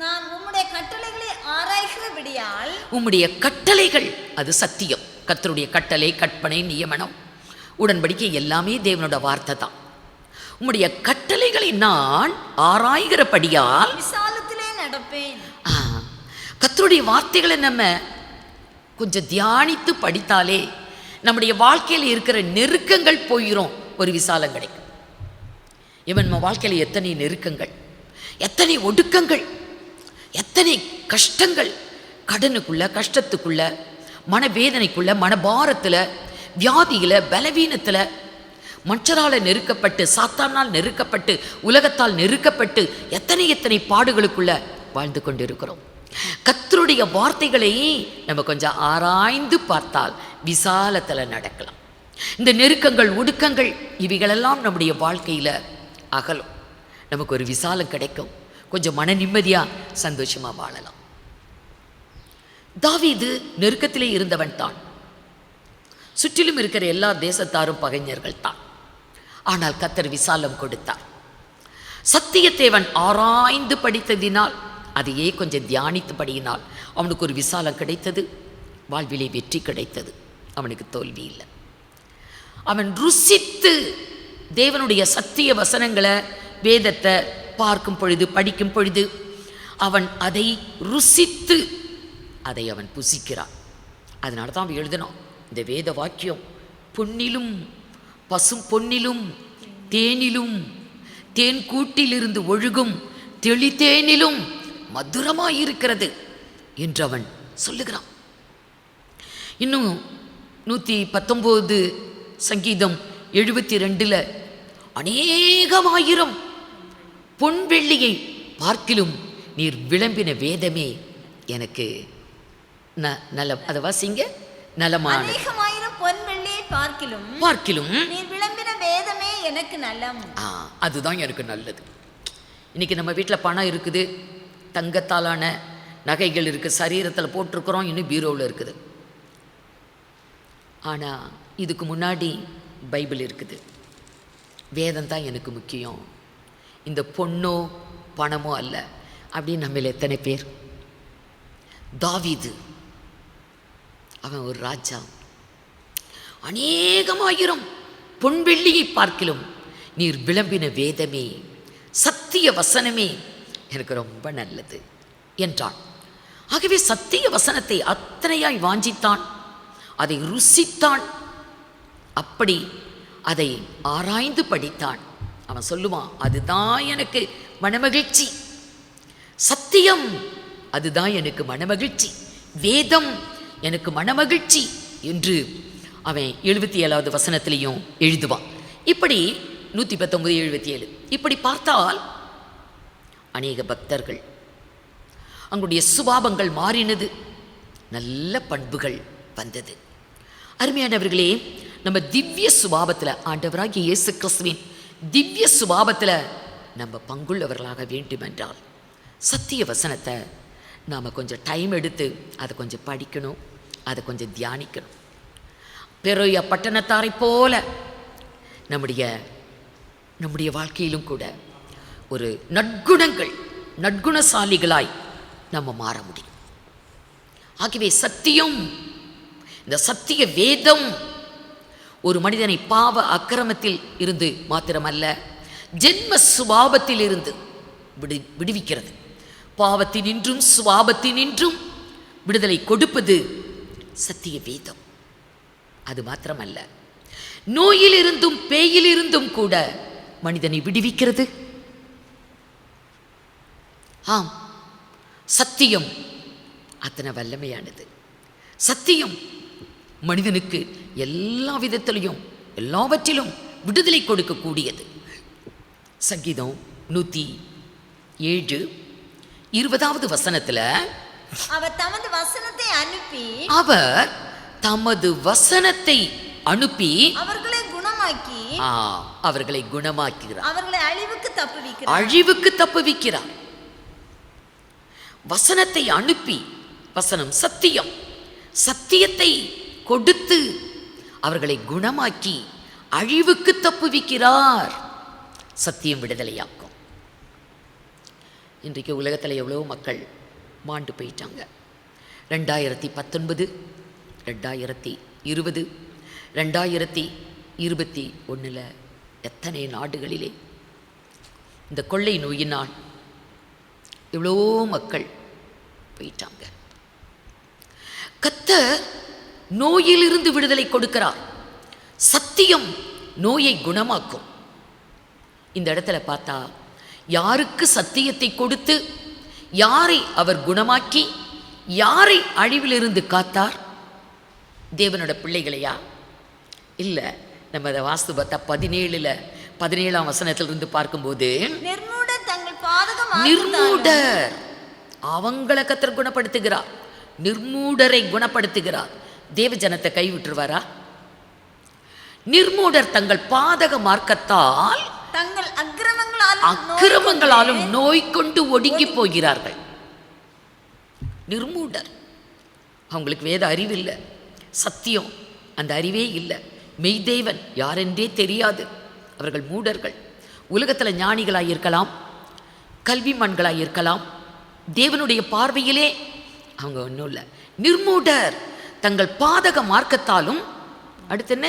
நான் உம்முடைய கட்டளைகளை ஆராய்கிறபடியால், உம்முடைய கட்டளைகள் அது சத்தியம். கர்த்தருடைய கட்டளை, கற்பனை, நியமனம், உடன்படிக்கை எல்லாமே தேவனோட வார்த்தை தான். உம்முடைய கட்டளைகளை நான் ஆராய்கிறபடியால் விசாலத்திலே நடப்பேன். கர்த்தருடைய வார்த்தைகளை நம்ம கொஞ்சம் தியானித்து படித்தாலே நம்முடைய வாழ்க்கையில் இருக்கிற நெருக்கங்கள் போயிடும், ஒரு விசாலம் கிடைக்கும். இவன் நம்ம வாழ்க்கையில் எத்தனை நெருக்கங்கள், எத்தனை ஒடுக்கங்கள், எத்தனை கஷ்டங்கள், கடனுக்குள்ள, கஷ்டத்துக்குள்ள, மனவேதனைக்குள்ள, மனபாரத்தில், வியாதியில், பலவீனத்தில், மற்றரால் நெருக்கப்பட்டு, சாத்தானால் நெருக்கப்பட்டு, உலகத்தால் நெருக்கப்பட்டு எத்தனை பாடுகளுக்குள்ள வாழ்ந்து கொண்டிருக்கிறோம். கர்த்தருடைய வார்த்தைகளை நம்ம கொஞ்சம் ஆராய்ந்து பார்த்தால் விசாலத்தில் நடக்கலாம். இந்த நெருக்கங்கள், ஒடுக்கங்கள் இவைகளெல்லாம் நம்முடைய வாழ்க்கையில் அகலும். நமக்கு ஒரு விசாலம் கிடைக்கும், கொஞ்சம் மன நிம்மதியாக சந்தோஷமாக வாழலாம். தாவீது நெருக்கத்திலே இருந்தவன் தான். சுற்றிலும் இருக்கிற எல்லா தேசத்தாரும் பகைஞர்கள் தான். ஆனால் கர்த்தர் விசாலம் கொடுத்தார். சத்தியத்தை அவன் ஆராய்ந்து படித்ததினால், அதையே கொஞ்சம் தியானித்தபடியினால் அவனுக்கு ஒரு விசாலம் கிடைத்தது, வாழ்விலே வெற்றி கிடைத்தது. அவனுக்கு தோல்வி இல்லை. அவன் ருசித்து தேவனுடைய சத்திய வசனங்களை, வேதத்தை பார்க்கும் பொழுது, படிக்கும் பொழுது அவன் அதை ருசித்து அதை அவன் புசிக்கிறான். அதனால தான் அவன் எழுதினான், இந்த வேத வாக்கியம் பொன்னிலும் பசும் பொன்னிலும் தேனிலும் தேன் கூட்டிலிருந்து ஒழுகும் தெளித்தேனிலும் மதுரமாயிருக்கிறது என்று அவன் சொல்லுகிறான். இன்னும் 119 சங்கீதம் 72 அநேகமாயிரம் பொன் வெள்ளியை பார்க்கிலும் நீர் விளம்பின வேதமே எனக்கு நலம். அதை வாசிங்க. நலமான அநேகமாயிரம் பொன் வெள்ளியை பார்க்கிலும் நீர் விளம்பின வேதமே எனக்கு நலம். அதுதான் எனக்கு நல்லது. இன்னைக்கு நம்ம வீட்டில் பணம் இருக்குது, தங்கத்தாலான நகைகள் இருக்குது, சரீரத்தில் போட்டிருக்கிறோம், இன்னும் பீரோவில் இருக்குது. ஆனால் இதுக்கு முன்னாடி பைபிள் இருக்குது. வேதம் தான் எனக்கு முக்கியம், இந்த பொண்ணோ பணமோ அல்ல அப்படின்னு நம்மள எத்தனை பேர்? தாவீது அவன் ஒரு ராஜா. அநேகமாயிரம் பொன் வெள்ளியை பார்க்கிலும் நீர் விளம்பின வேதமே, சத்திய வசனமே எனக்கு ரொம்ப நல்லது என்றான். ஆகவே சத்திய வசனத்தை அத்தனையாய் வாஞ்சித்தான், அதை ருசித்தான், அப்படி அதை ஆராய்ந்து படித்தான். அவன் சொல்லுவான், அதுதான் எனக்கு மனமகிழ்ச்சி, சத்தியம் அதுதான் எனக்கு மனமகிழ்ச்சி, வேதம் எனக்கு மனமகிழ்ச்சி என்று அவன் 77வது வசனத்திலையும் எழுதுவான். இப்படி 119, 77 இப்படி பார்த்தால் அநேக பக்தர்கள் அவங்களுடைய சுபாவங்கள் மாறினது, நல்ல பண்புகள் வந்தது. அருமையானவர்களே, நம்ம திவ்ய சுபாவத்தில், ஆண்டவராகிய இயேசு கிறிஸ்துவின் திவ்ய சுபாவத்தில் நம்ம பங்குள்ளவர்களாக வேண்டுமென்றால் சத்திய வசனத்தை நாம் கொஞ்சம் டைம் எடுத்து அதை கொஞ்சம் படிக்கணும், அதை கொஞ்சம் தியானிக்கணும். பெரோயா பட்டணத்தாரை போல நம்முடைய வாழ்க்கையிலும் கூட ஒரு நற்குணசாலிகளாய் நம்ம மாற முடியும். ஆகவே சத்தியம், இந்த சத்திய வேதம் ஒரு மனிதனை பாவ அக்கிரமத்தில் இருந்து மாத்திரமல்ல, ஜென்ம சுபாவத்தில் இருந்து விடுவிக்கிறது. பாவத்தினின்றும் சுபாவத்தினின்றும் விடுதலை கொடுப்பது சத்திய வேதம். அது மாத்திரமல்ல, நோயிலிருந்தும் பேயிலிருந்தும் கூட மனிதனை விடுவிக்கிறது. ஆம், சத்தியம் அத்தனை வல்லமையானது. சத்தியம் மனிதனுக்கு எல்லா விதத்திலையும் எல்லாவற்றிலும் விடுதலை கொடுக்கக்கூடியது. சங்கீதம் 107 20வது வசனத்துல அவர் தமது வசனத்தை அனுப்பி அவர்களை குணமாக்குகிறார், அவர்களை அழிவுக்கு தப்புவிக்கிறார். வசனத்தை அனுப்பி, வசனம் சத்தியம், சத்தியத்தை கொடுத்து அவர்களை குணமாக்கி அழிவுக்கு தப்புவிக்கிறார். சத்தியம் விடுதலையாக்கும். இன்றைக்கு உலகத்தில் எவ்வளோ மக்கள் மாண்டு போயிட்டாங்க. 2019, 2020, 2021 எத்தனை நாடுகளிலே இந்த கொள்ளை நோயினால் எவ்வளோ மக்கள் போயிட்டாங்க. கர்த்தர் நோயிலிருந்து விடுதலை கொடுக்கிறார். சத்தியம் நோயை குணமாக்கும். இந்த இடத்துல பார்த்தா, யாருக்கு சத்தியத்தை கொடுத்து யாரை அவர் குணமாக்கி யாரை அழிவிலிருந்து காத்தார்? தேவனோட பிள்ளைகளையா? இல்லை. நம்ம அதை வாஸ்து பார்த்தா 17ஆம் வசனத்திலிருந்து பார்க்கும்போது, நிர்மூடர் அவங்களை கர்த்தர் குணப்படுத்துகிறார், நிர்மூடரை குணப்படுத்துகிறார். தேவ ஜனத்தை கைவிட்டுருவாரா? நிர்மூடர் தங்கள் பாதக மார்க்கத்தால் தங்கள் அக்கிரமங்களாலும் நோய் கொண்டு ஒடுங்கி போகிறார்கள். நிர்மூடர், அவங்களுக்கு வேத அறிவு இல்லை, சத்தியம் அந்த அறிவே இல்லை, மெய்தேவன் யாரென்றே தெரியாது. அவர்கள் மூடர்கள். உலகத்தில் ஞானிகளாக இருக்கலாம், கல்விமான்களாக இருக்கலாம். தேவனுடைய பார்வையிலே அவங்க ஒன்றும் இல்லை, நிர்மூடர். தங்கள் பாதக மார்க்கத்தாலும், அடுத்து என்ன,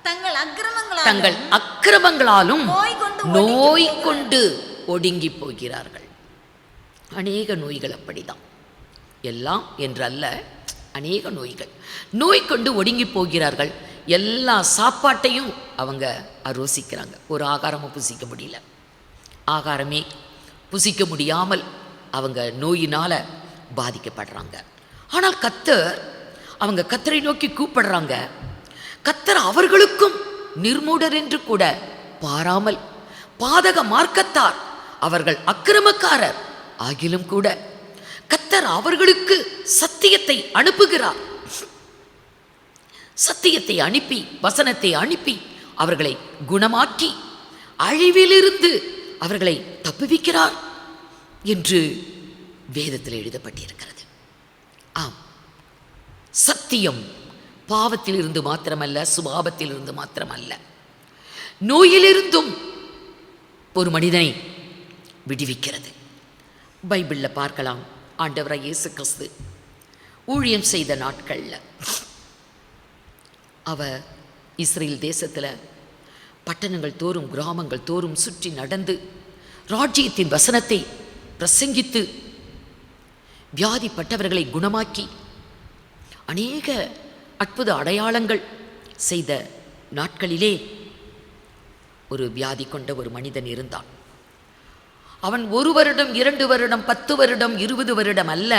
தங்கள் அக்கிரமங்களாலும் நோய் கொண்டு ஒடுங்கி போகிறார்கள். அநேக நோய்கள் அப்படிதான், எல்லாம் என்றல்ல, அநேக நோய்கள். நோய் கொண்டு ஒடுங்கி போகிறார்கள். எல்லா சாப்பாட்டையும் அவங்க ருசிக்கிறாங்க. ஒரு ஆகாரமும் புசிக்க முடியல. ஆகாரமே புசிக்க முடியாமல் அவங்க நோயினால் பாதிக்கப்படுறாங்க. ஆனால் கர்த்தர், அவங்க கர்த்தரை நோக்கி கூப்பிடுறாங்க. கர்த்தர் அவர்களுக்கும் நிர்மூடர் என்று கூட பாராமல், பாதக மார்க்கத்தார், அவர்கள் அக்கிரமக்காரர் ஆகிலும் கூட கர்த்தர் அவர்களுக்கு சத்தியத்தை அனுப்புகிறார். சத்தியத்தை அனுப்பி, வசனத்தை அனுப்பி அவர்களை குணமாக்கி அழிவிலிருந்து அவர்களை தப்புவிக்கிறார் என்று வேதத்தில் எழுதப்பட்டிருக்கிறது. ஆம், சத்தியம் பாவத்தில் இருந்து மாத்திரமல்ல, சுபாவத்தில் இருந்து மாத்திரமல்ல, நோயிலிருந்தும் ஒரு மனிதனை விடுவிக்கிறது. பைபிளில் பார்க்கலாம். ஆண்டவராய் இயேசு கிறிஸ்து ஊழியம் செய்த நாட்களில் அவர் இஸ்ரேல் தேசத்தில் பட்டணங்கள் தோறும், கிராமங்கள் தோறும் சுற்றி நடந்து ராஜ்யத்தின் வசனத்தை பிரசங்கித்து வியாதிப்பட்டவர்களை குணமாக்கி அநேக அற்புத அடையாளங்கள் செய்த நாட்களிலே ஒரு வியாதி கொண்ட ஒரு மனிதன் இருந்தான். அவன் 1 வருடம், 2 வருடம், 10 வருடம், 20 வருடம் அல்ல,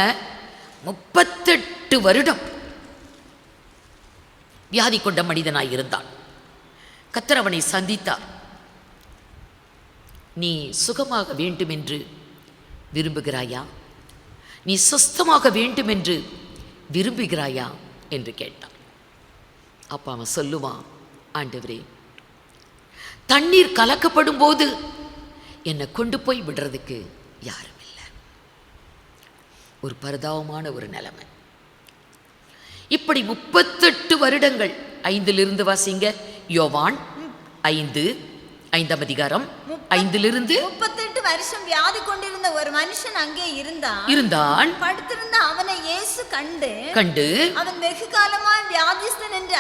38 வருடம் வியாதி கொண்ட மனிதனாய் இருந்தான். கர்த்தர் அவனை சந்தித்தார். நீ சுகமாக வேண்டும் என்று விரும்புகிறாயா? நீ சுஸ்தமாக வேண்டும் என்று விரும்புகிறாயா என்று கேட்டான். அப்ப அவன் சொல்லுவான், ஆண்டவரே, தண்ணீர் கலக்கப்படும் போது என்னை கொண்டு போய் விடுறதுக்கு யாரும் இல்லை. ஒரு பரிதாபமான ஒரு நிலைமை. இப்படி 38 வருடங்கள். 5 வாசிங்க, யோவான் 5ஆம் அதிகாரம் 5 38 வருஷம் வியாதி கொண்டிருந்த ஒரு மனுஷன் அங்கே இருந்தான். படுத்திருந்த அவனை இயேசு கண்டு அவன் வெகு காலமாய் வியாதிஸ்தன் என்று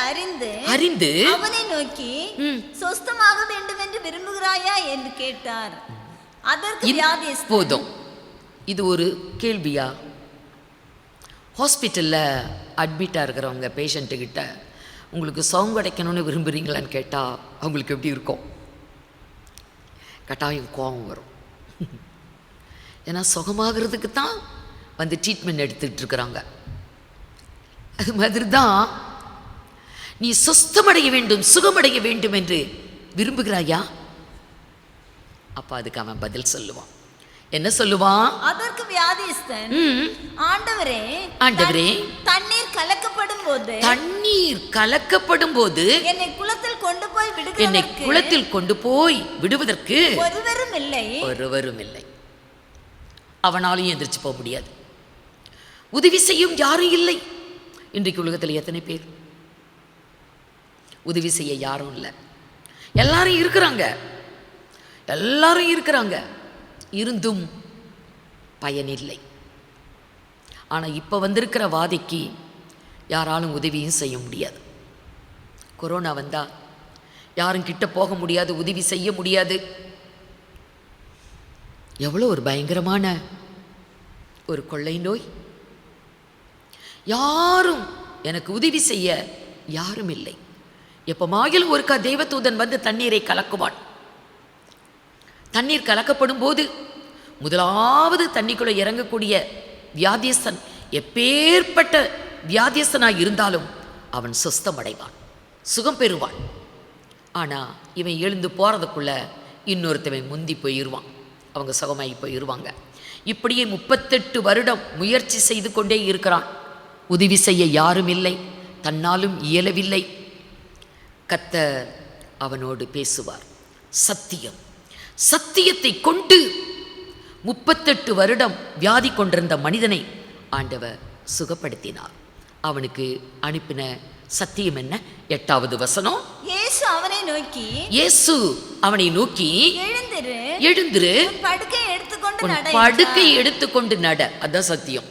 அறிந்து அவனை நோக்கி, சொஸ்தமாக வேண்டும் என்று விரும்புகிறாயா என்று கேட்டார். அதற்கு வியாதிஸ்தன், போதும், இது ஒரு கேள்வியா? ஹாஸ்பிட்டலில் அட்மிட்டாக இருக்கிறவங்க பேஷண்ட்டுக்கிட்ட உங்களுக்கு சுகம் கிடைக்கணும்னு விரும்புகிறீங்களான்னு கேட்டால் அவங்களுக்கு எப்படி இருக்கும்? கட்டாயம் கோபம் வரும். ஏன்னா சுகமாகிறதுக்கு தான் வந்து ட்ரீட்மெண்ட் எடுத்துகிட்டு இருக்கிறாங்க. அது மாதிரி தான் நீ சுஸ்தமடைய வேண்டும், சுகமடைய வேண்டும் என்று விரும்புகிறாயா? அப்போ அதுக்கு அவன் பதில் சொல்லுவான். என்ன சொல்லுவான்? அதற்கு வியாதிஸ்தன், ஆண்டவரே, தண்ணீர் கலக்கப்படும் போது என்னை குளத்தில் கொண்டு போய் விடுவதற்கு ஒருவரும் இல்லை. அவனாலும் எந்திரிச்சு போக முடியாது. உதவி செய்யும் யாரும் இல்லை. இன்றைக்கு உலகத்தில் எத்தனை பேர் உதவி செய்ய யாரும் இல்லை? எல்லாரும் இருக்கிறாங்க, இருந்தும் பயனில்லை. ஆனால் இப்போ வந்திருக்கிற வாதிக்கு யாராலும் உதவியும் செய்ய முடியாது. கொரோனா வந்தால் யாரும் கிட்ட போக முடியாது, உதவி செய்ய முடியாது. எவ்வளோ ஒரு பயங்கரமான ஒரு கொள்ளை நோய். யாரும் எனக்கு உதவி செய்ய யாரும் இல்லை. எப்பமாகிலும் ஒருக்கா தெய்வதூதன் வந்து தண்ணீரை கலக்குவான். தண்ணீர் கலக்கப்படும் போது முதலாவது தண்ணிக்குள்ளே இறங்கக்கூடிய வியாதியஸ்தன், எப்பேற்பட்ட வியாதியஸ்தனாக இருந்தாலும் அவன் சுஸ்தமடைவான், சுகம் பெறுவான். ஆனால் இவன் எழுந்து போகிறதுக்குள்ள இன்னொருத்தவன் முந்தி போயிடுவான், அவங்க சுகமாகி போயிடுவாங்க. இப்படியே 38 வருடம் முயற்சி செய்து கொண்டே இருக்கிறான். உதவி செய்ய யாரும் இல்லை, தன்னாலும் இயலவில்லை. கர்த்தர் அவனோடு பேசுவார். சத்தியத்தை கொண்டு 38 வருடம் வியாதி கொண்டிருந்த மனிதனை ஆண்டவர் சுகப்படுத்தினார். அவனுக்கு அனுப்பின சத்தியம் என்ன? 8வது வசனம். இயேசு அவனை நோக்கி எழுந்திரு, படுக்கை எடுத்துக்கொண்டு எடுத்துக்கொண்டு உன் நட படுக்கை என்றார். எடுத்துக்கொண்டு நட. அதான் சத்தியம்.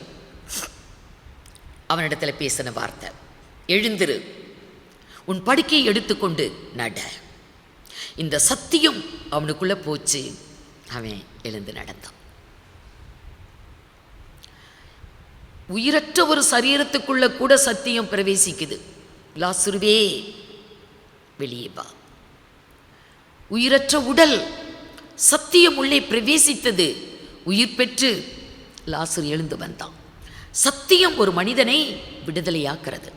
அவனிடத்துல பேசின வார்த்தை, எழுந்திரு, உன் படுக்கையை எடுத்துக்கொண்டு நட. இந்த சத்தியம் அவனுக்குள்ள போச்சு. அவன் எழுந்து நடந்தான். உயிரற்ற ஒரு சரீரத்துக்குள்ள கூட சத்தியம் பிரவேசிக்குது. லாசுருவே வெளியே வா. உயிரற்ற உடல் சத்தியம் உள்ளே பிரவேசித்தது. உயிர் பெற்று லாசுரு எழுந்து வந்தான். சத்தியம் ஒரு மனிதனை விடுதலையாக்குறது.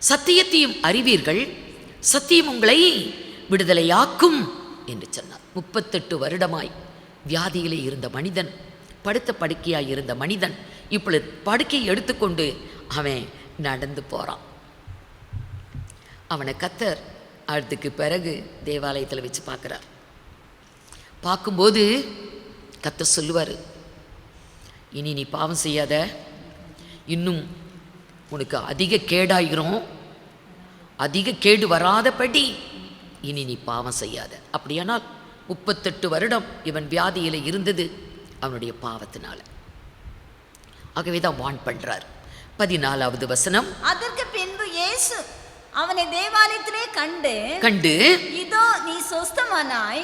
சத்தியத்தையும் அறிவீர்கள், சத்தியம் உங்களை விடுதலையாக்கும் என்று சொன்னார். 38 வருடமாய் வியாதியிலே இருந்த மனிதன், படுத்த படுக்கையாய் இருந்த மனிதன் இப்பொழுது படுக்கையை எடுத்துக்கொண்டு அவன் நடந்து போகிறான். அவனை கர்த்தர் அதுக்கு பிறகு தேவாலயத்தில் வச்சு பார்க்குறார். பார்க்கும்போது கர்த்தர் சொல்லுவார், இனி நீ பாவம் செய்யாத, இன்னும் உனக்கு அதிக கேடாயிரும், அதிக கேடு வராதபடி இனி நீ பாவம் செய்யாத. அப்படியானால் 38 வருடம் இவன் வியாதியில் இருந்தது அவனுடைய பாவத்தினால. ஆகவே தான் வான் பண்றார். 14வது வசனம், அதற்கு பின்பு இயேசு அவனை தேவாலயத்திலே கண்டு இதோ நீ சொஸ்தமானாய்,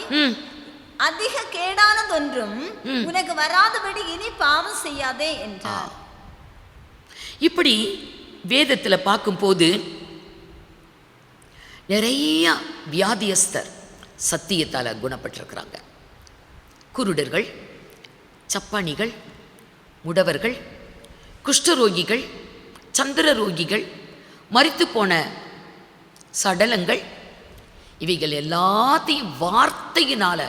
அதிக கேடானதொன்றும் உனக்கு வராதபடி இனி பாவம் செய்யாதே என்றார். இப்படி வேதத்துல பார்க்கும்போது நிறைய வியாதியஸ்தர் சத்தியத்தால குணப்பட்டிருக்கிறாங்க. குருடர்கள், சப்பானிகள், முடவர்கள், குஷ்டரோகிகள், சந்திர ரோகிகள், மரித்து போன சடலங்கள், இவைகள் எல்லாத்தையும் வார்த்தையினால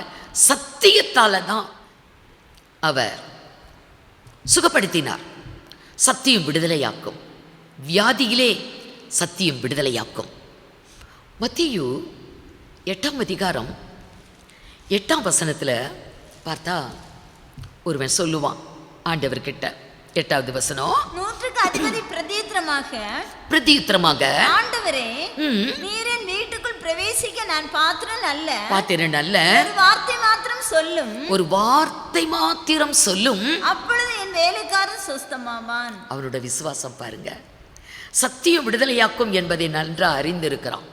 சத்தியத்தால தான் அவர் சுகப்படுத்தினார். சத்தியம் விடுதலையாக்கும். வியாதியிலே சத்தியம் விடுதலையாக்கும். மத்தேயு 8ஆம் அதிகாரம் 8ஆம் வசனத்தில் பார்த்தா ஒருவன் சொல்லுவான் ஆண்டவர்கிட்ட. 8வது வசனம், 100க்கு அதிபதி பிரதியுத்தரமாக ஆண்டவரே, நீர் என் வீட்டுக்குள் பிரவேசிக்க நான் பாத்திரன் அல்ல, ஒரு வார்த்தை மாத்திரம் சொல்லும், ஒரு வார்த்தை மாத்திரம் சொல்லும், அப்பொழுது என் வேலைக்காரன் சுஸ்தமாவான். அவனோட விசுவாசம் பாருங்க. சத்தியம் விடுதலையாக்கும் என்பதை நன்றா அறிந்திருக்கிறான்.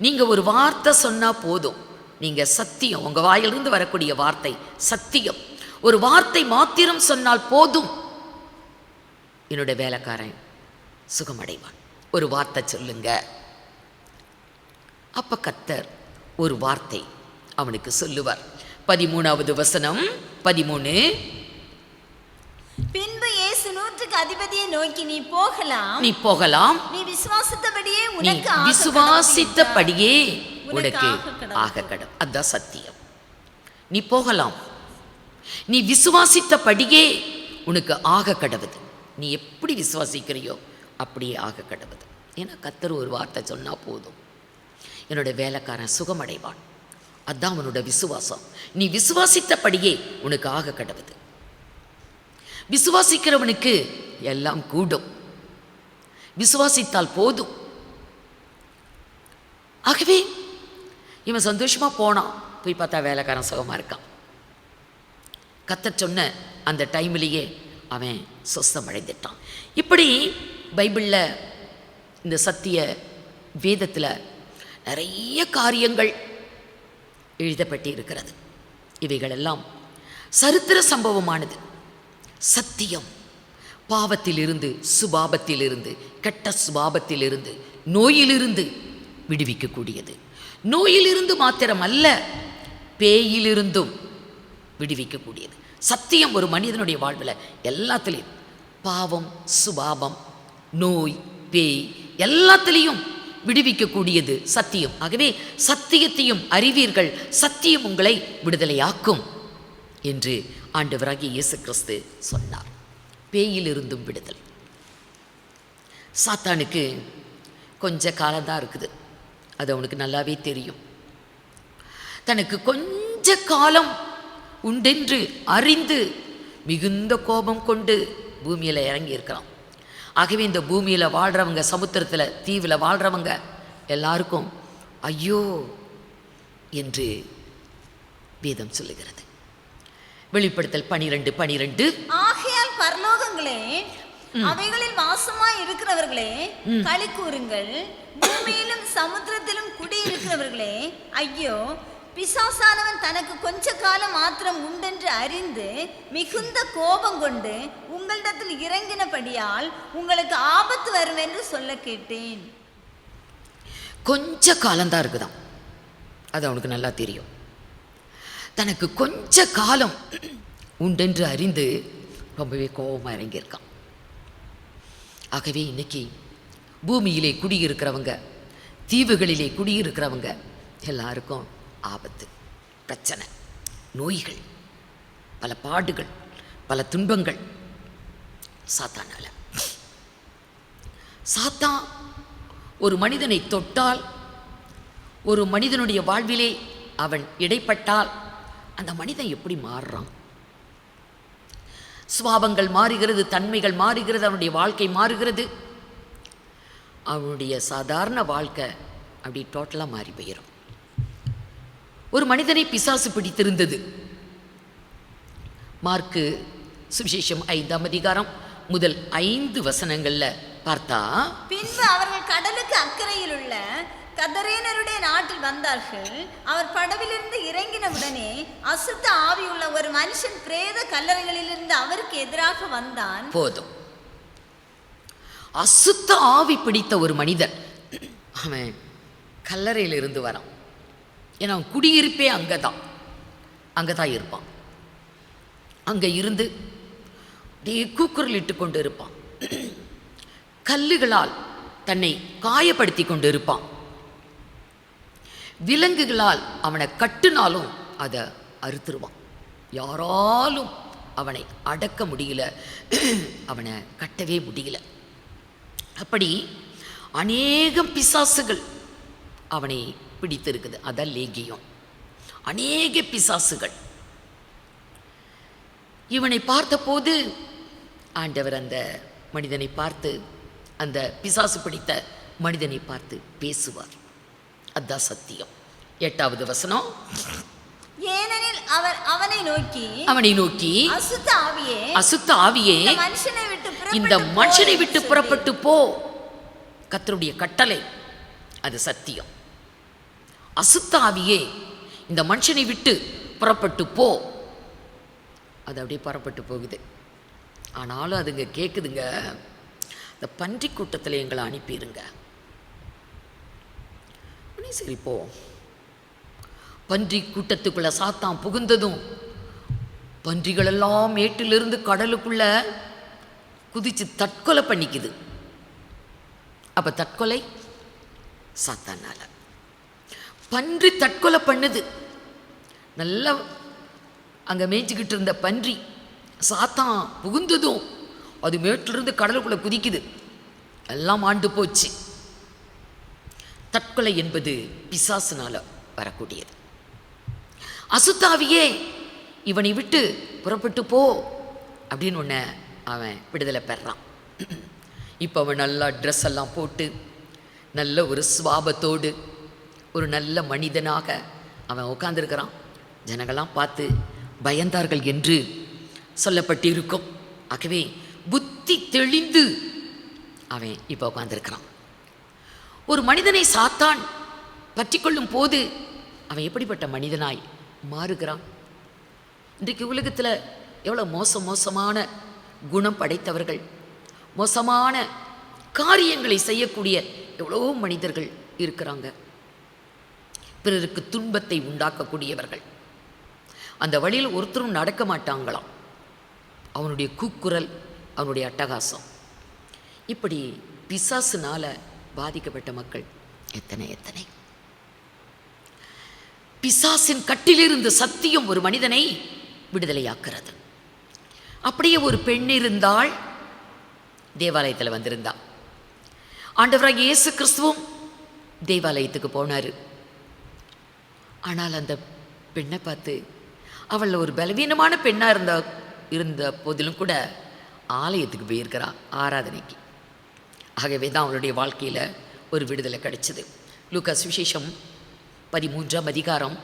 நீங்க ஒரு வார்த்தை சொன்னா போதும். நீங்க சத்தியம், உங்க வாயிலிருந்து வரக்கூடிய வார்த்தை சத்தியம், ஒரு வார்த்தை மாத்திரம் சொன்னால் போதும், என்னோட வேலைக்காரன் சுகமடைவான். ஒரு வார்த்தை சொல்லுங்க. அப்ப கர்த்தர் ஒரு வார்த்தை அவனுக்கு சொல்லுவார். 13வது வசனம் 13, பின்பு இயேசு 100க்கு அதிபதியை நோக்கி, நீ போகலாம், நீ விசுவாசித்தபடியே உனக்கு ஆகக்கடும். அதான் சத்தியம். நீ போகலாம், நீ விசுவாசித்தபடியே உனக்கு ஆக கடவுது. நீ எப்படி விசுவாசிக்கிறியோ அப்படியே ஆக கடவுது. ஏன்னா கர்த்தர் ஒரு வார்த்தை சொன்னா போதும், என்னோட வேலைக்காரன் சுகமடைவான். அதான் அவனோட விசுவாசம். நீ விசுவாசித்தபடியே உனக்கு ஆக கடவுது. விசுவாசிக்கிறவனுக்கு எல்லாம் கூடும். விசுவாசித்தால் போதும். ஆகவே இவன் சந்தோஷமா போனான். போய் பார்த்தா வேலைக்காரன் சுகமா இருக்கான். கர்த்தர் சொன்ன அந்த டைம்லேயே அவன் சொஸ்தம் அடைந்துட்டான். இப்படி பைபிளில் இந்த சத்திய வேதத்தில் நிறைய காரியங்கள் எழுதப்பட்டு இருக்கிறது. இவைகளெல்லாம் சரித்திர சம்பவமானது. சத்தியம் பாவத்திலிருந்து, சுபாபத்திலிருந்து, கெட்ட சுபாபத்திலிருந்து, நோயிலிருந்து விடுவிக்கக்கூடியது. நோயிலிருந்து மாத்திரம் அல்ல, பேயிலிருந்தும் விடுவிக்கக்கூடியது. சத்தியம் ஒரு மனிதனுடைய வாழ்வில் எல்லாத்துலேயும், பாவம், சுபாவம், நோய், பேய் எல்லாத்திலையும் விடுவிக்கக்கூடியது சத்தியம். ஆகவே சத்தியத்தையும் அறிவீர்கள், சத்தியம் உங்களை விடுதலையாக்கும் என்று ஆண்டவராகிய இயேசு கிறிஸ்து சொன்னார். பேயிலிருந்தும் விடுதலை. சாத்தானுக்கு கொஞ்ச காலம்தான் இருக்குது, அது அவனுக்கு நல்லாவே தெரியும். தனக்கு கொஞ்ச காலம் உண்டென்று அறிந்து மிகுந்த கோபம் கொண்டு பூமியில் இறங்கி இருக்கிறான். ஆகவே இந்த பூமியில் வாழ்கிறவங்க, சமுத்திரத்தில், தீவில் வாழ்கிறவங்க எல்லாருக்கும் ஐயோ என்று வேதம் சொல்லுகிறது. வெளிப்படுத்தல் 12:12. ஆகையால் பரலோகங்களே, அவைகளில் வாசமாய் இருக்கிறவர்களே களி கூறுங்கள், பூமியிலும் சமுத்திரத்திலும் குடியிருக்கிறவர்களே ஐயோ, பிசாசானவன் தனக்கு கொஞ்ச காலம் மாத்திரம் உண்டென்று அறிந்து மிகுந்த கோபம் கொண்டு உங்களிடத்தில் இறங்கினபடியால் உங்களுக்கு ஆபத்து வரும் என்று சொல்ல கேட்டேன். கொஞ்ச காலம்தான் இருக்குதான், அது அவனுக்கு நல்லா தெரியும். தனக்கு கொஞ்ச காலம் உண்டென்று அறிந்து ரொம்பவே கோபமாக இறங்கியிருக்கான். ஆகவே இன்னைக்கு பூமியிலே குடியிருக்கிறவங்க, தீவுகளிலே குடியிருக்கிறவங்க எல்லாருக்கும் ஆபத்து, பிரச்சனை, நோய்கள், பல பாடுகள், பல துன்பங்கள் சாத்தானால. சாத்தான் ஒரு மனிதனை தொட்டால், ஒரு மனிதனுடைய வாழ்விலே அவன் இடைப்பட்டால் அந்த மனிதன் எப்படி மாறுறான்? சுபாவங்கள் மாறுகிறது, தன்மைகள் மாறுகிறது, அவனுடைய வாழ்க்கை மாறுகிறது. அவனுடைய சாதாரண வாழ்க்கை அப்படி டோட்டலாக மாறி போயிடும். ஒரு மனிதனை பிசாசு பிடித்திருந்தது. மார்க்கு சுவிசேஷம் 5ஆம் அதிகாரம் முதல் 5 வசனங்களில் பார்த்தா, பின்பு அவர்கள் கடலுக்கு அக்கறையில் உள்ள கதரேனருடைய நாட்டில் வந்தார்கள். அவர் படவிலிருந்து இறங்கினவுடனே அசுத்த ஆவியுள்ள ஒரு மனுஷன் பிரேத கல்லறைகளிலிருந்து அவருக்கு எதிராக வந்தான். போதும். அசுத்த ஆவி பிடித்த ஒரு மனிதன், அவன் கல்லறையிலிருந்து வரான். ஏன்னா அவன் குடியிருப்பே அங்கதான் இருப்பான். அங்க இருந்து கூக்குரலிட்டு கொண்டு இருப்பான். கல்லுகளால் தன்னை காயப்படுத்தி கொண்டு இருப்பான். விலங்குகளால் அவனை கட்டுனாலும் அதை அறுத்துருவான். யாராலும் அவனை அடக்க முடியல, அவனை கட்டவே முடியல. அப்படி அநேகம் பிசாசுகள் அவனை பிடித்திருக்குது. அதான் லேகியம். அநேக பிசாசுகள். இவனை பார்த்தபோது ஆண்டவர் அந்த மனிதனை பார்த்து, அந்த பிசாசு பிடித்த மனிதனை பார்த்து பேசுவார். அதான் சத்தியம். 8வது வசனம், ஏனெனில் அவர் அவனை நோக்கி அசுத்த ஆவியே இந்த மனுஷனை விட்டு புறப்பட்டு போ. கர்த்தருடைய கட்டளை, அது சத்தியம். அசுத்த ஆவியே இந்த மனுஷனை விட்டு புறப்பட்டு போ. அது அப்படியே புறப்பட்டு போகுது. ஆனாலும் அதுங்க கேட்குதுங்க, இந்த பன்றி கூட்டத்தில் எங்களை அனுப்பிடுங்க. சரி போ. பன்றி கூட்டத்துக்குள்ள சாத்தான் புகுந்ததும் பன்றிகளெல்லாம் மேட்டிலிருந்து கடலுக்குள்ள குதிச்சு தற்கொலை பண்ணிக்குது. அப்ப தற்கொலை சாத்தானால. பன்றி தற்கொலை பண்ணுது. நல்லா அங்க மேய்ச்சிக்கிட்டு இருந்த பன்றி சாத்தான் புகுந்ததும் அது மேட்டிலிருந்து கடலுக்குள்ள குதிக்குது. எல்லாம் ஆண்டு போச்சு. தற்கொலை என்பது பிசாசுனால வரக்கூடியது. அசுத்தாவியே இவனை விட்டு புறப்பட்டு போ அப்படின்னு ஒன்று அவன் விடுதலை பெறான். இப்போ அவன் நல்லா ட்ரெஸ் எல்லாம் போட்டு நல்ல ஒரு சுவாபத்தோடு ஒரு நல்ல மனிதனாக அவன் உட்கார்ந்துருக்கிறான். ஜனங்கள்லாம் பார்த்து பயந்தார்கள் என்று சொல்லப்பட்டு இருக்கும். ஆகவே புத்தி தெளிந்து அவன் இப்போ உட்கார்ந்துருக்கிறான். ஒரு மனிதனை சாத்தான் பற்றி கொள்ளும் போது அவன் எப்படிப்பட்ட மனிதனாய் மாறுகிறான்? இன்றைக்கு உலகத்தில் எவ்வளோ மோசமான குணம் படைத்தவர்கள், மோசமான காரியங்களை செய்யக்கூடிய எவ்வளோ மனிதர்கள் இருக்கிறாங்க. பிறருக்கு துன்பத்தை உண்டாக்கக்கூடியவர்கள். அந்த வழியில் ஒருத்தரும் நடக்க மாட்டாங்களாம். அவனுடைய கூக்குரல், அவனுடைய அட்டகாசம். இப்படி பிசாசுனால பாதிக்கப்பட்ட மக்கள் எத்தனை. பிசாசின் கட்டிலிருந்து சத்தியம் ஒரு மனிதனை விடுதலையாக்குறது. அப்படியே ஒரு பெண் இருந்தால், தேவாலயத்தில் வந்திருந்தா. ஆண்டவராக இயேசு கிறிஸ்துவும் தேவாலயத்துக்கு போனார். ஆனால் அந்த பெண்ணை பார்த்து, அவள் ஒரு பலவீனமான பெண்ணாக இருந்த போதிலும் கூட ஆலயத்துக்கு போயிருக்கிறா, ஆராதனைக்கு. ஆகவே தான் அவளுடைய வாழ்க்கையில் ஒரு விடுதலை கிடைச்சது. லூக்கா சுவிசேஷம் 13ஆம் அதிகாரம்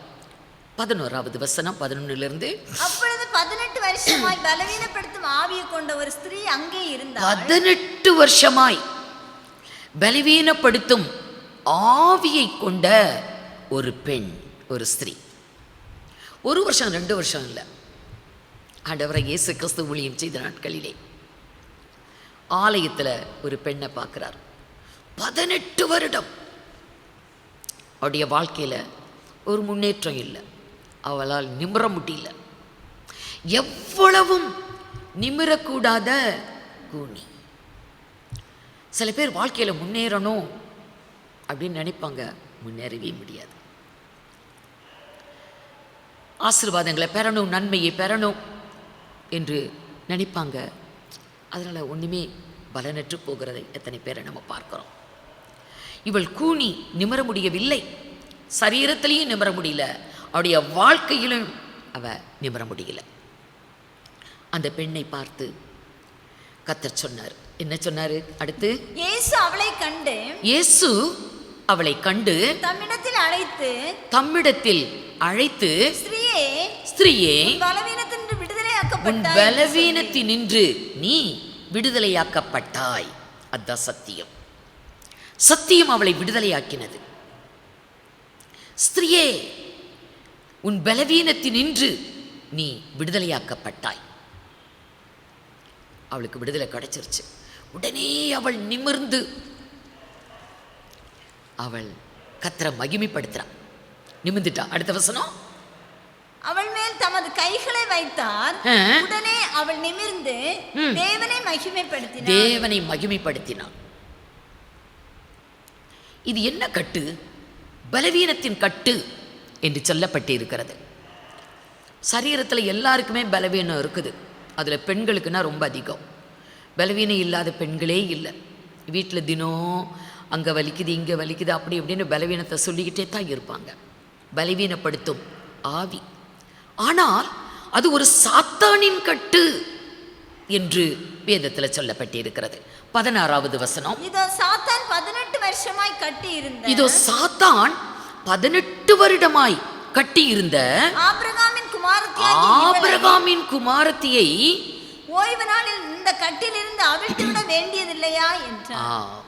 11வது வசனம் 11லிருந்து. அப்பொழுது 18 வருஷமாய் பலவீனப்படுத்தும் ஆவியை கொண்ட ஒரு ஸ்திரீ அங்கே இருந்தாள். 18 வருஷமாய் பலவீனப்படுத்தும் ஆவியை கொண்ட ஒரு பெண், ஒரு ஸ்திரீ. 1 வருஷம் 2 வருஷம் இல்லை, ஆண்டவரை இயேசு கிறிஸ்து ஊழியம் செய்த நாட்களிலே ஆலயத்தில் ஒரு பெண்ணை பார்க்குறார். 18 வருடம் அவருடைய வாழ்க்கையில் ஒரு முன்னேற்றம் இல்லை. அவளால் நிமிர முடியல. எவ்வளவும் நிமிரக்கூடாத கூனி. சில பேர் வாழ்க்கையில் முன்னேறணும் அப்படின்னு நினைப்பாங்க, முன்னேறவே முடியாது. ஆசீர்வாதங்களை பெறணும், நன்மையை பெறணும் என்று நினைப்பாங்க. அதனால் ஒன்றுமே பலனற்று போகிறதை எத்தனை பேரை நம்ம பார்க்குறோம். இவள் கூனி நிமிர முடியவில்லை, சரீரத்திலையும் நிமிர முடியல, அவருடைய வாழ்க்கையிலும் அவ நிமிர முடியல. அந்த பெண்ணை பார்த்து கர்த்தர் சொன்னார். என்ன சொன்னாரு அடுத்து? இயேசு அவளை கண்டு, இயேசு அவளை கண்டு தம்மிடத்தில் அழைத்து ஸ்திரீயே, ஸ்திரீயே, உன் பலவீனத்தினின்று நீ விடுதலையாக்கப்பட்டாய். அதான் சத்தியம். சத்தியம் அவளை விடுதலையாக்கினது. ஸ்திரீயே, உன் பலவீனத்தினின்று நீ விடுதலையாக்கப்பட்டாய். அவளுக்கு விடுதலை கிடைச்சிருச்சு. உடனே அவள் நிமிர்ந்து அவள் கர்த்தரை மகிமைப்படுத்துறான். நிமிர்ந்துட்டா. அடுத்த வசனம், அவள் மேல் தமது கைகளை வைத்தார். உடனே அவள் நிமிர்ந்து தேவனை மகிமைப்படுத்தினாள். இது என்ன கட்டு? பலவீனத்தின் கட்டு என்று சொல்லப்பட்டு இருக்கிறது. சரீரத்தில் எல்லாருக்குமே பலவீனம் இருக்குது. அதில் பெண்களுக்குன்னா ரொம்ப அதிகம். பலவீனம் இல்லாத பெண்களே இல்லை. வீட்டில் தினம் அங்கே வலிக்குது, இங்கே வலிக்குது, அப்படி இப்படின்னு பலவீனத்தை சொல்லிக்கிட்டே தான் இருப்பாங்க. பலவீனப்படுத்தும் ஆவி. ஆனால் அது ஒரு சாத்தானின் கட்டு என்று வேதத்தில் சொல்லப்பட்டிருக்கிறது. 16வது வசனம், இதோ சாத்தான் 18 வருஷமாய் கட்டி இருந்த, இதோ சாத்தான் 18 வருடமாய் கட்டி இருந்த ஆபிரகாமின் குமாரத்தியை ஓய்வு நாளில் இந்த கட்டிலிருந்து அவிழ்த்து விட வேண்டியதில்லையா என்றார்.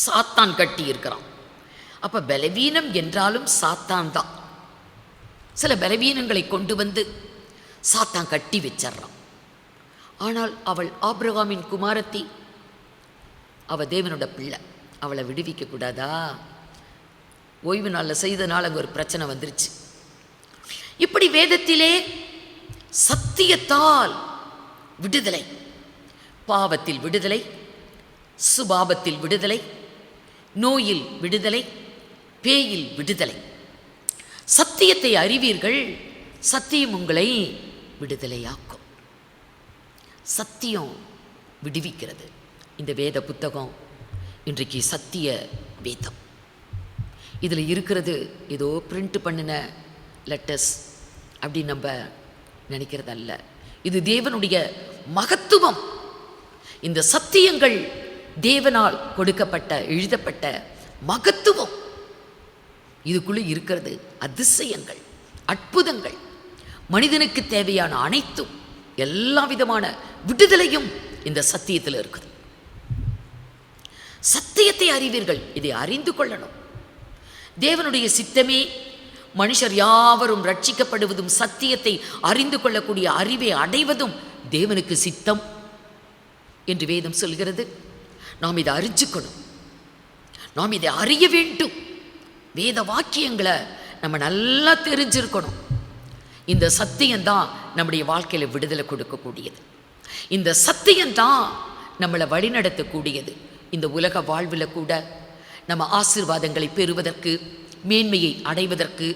சாத்தான் கட்டி இருக்கிறான். அப்ப பலவீனம் என்றாலும் சாத்தான் தான். சில பலவீனங்களை கொண்டு வந்து சாத்தான் கட்டி வச்சிடறான். ஆனால் அவள் ஆபிரகாமின் குமாரத்தி, அவள் தேவனோட பிள்ளை, அவளை விடுவிக்க கூடாதா? ஓய்வு நாளில் செய்தனால அங்கே ஒரு பிரச்சனை வந்துருச்சு. இப்படி வேதத்திலே சத்தியத்தால் விடுதலை, பாவத்தில் விடுதலை, சுபாவத்தில் விடுதலை, நோயில் விடுதலை, பேயில் விடுதலை. சத்தியத்தை அறிவீர்கள், சத்தியம் உங்களை விடுதலையாக்கும். சத்தியம் விடுவிக்கிறது. இந்த வேத புத்தகம் இன்றைக்கு சத்திய வேதம். இதில் இருக்கிறது ஏதோ பிரிண்ட் பண்ணின லெட்டர்ஸ் அப்படின்னு நம்ம நினைக்கிறதல்ல. இது தேவனுடைய மகத்துவம். இந்த சத்தியங்கள் தேவனால் கொடுக்கப்பட்ட, எழுதப்பட்ட மகத்துவம். இதுக்குள்ளே இருக்கிறது அதிசயங்கள், அற்புதங்கள், மனிதனுக்கு தேவையான அனைத்தும், எல்லா விதமான விடுதலையும் இந்த சத்தியத்தில் இருக்குது. சத்தியத்தை அறிவீர்கள், இதை அறிந்து கொள்ளணும். தேவனுடைய சித்தமே மனுஷர் யாவரும் ரட்சிக்கப்படுவதும் சத்தியத்தை அறிந்து கொள்ளக்கூடிய அறிவை அடைவதும் தேவனுக்கு சித்தம் என்று வேதம் சொல்கிறது. நாம் இதை அறிஞ்சுக்கணும், நாம் இதை அறிய வேண்டும். வேத வாக்கியங்களை நம்ம நல்லா தெரிஞ்சிருக்கணும். இந்த சத்தியம்தான் நம்முடைய வாழ்க்கையில் விடுதலை கொடுக்கக்கூடியது. இந்த சத்தியம்தான் நம்மளை வழிநடத்தக்கூடியது. இந்த உலக வாழ்வில் கூட நம்ம ஆசீர்வாதங்களை பெறுவதற்கு, மேன்மையை அடைவதற்கு,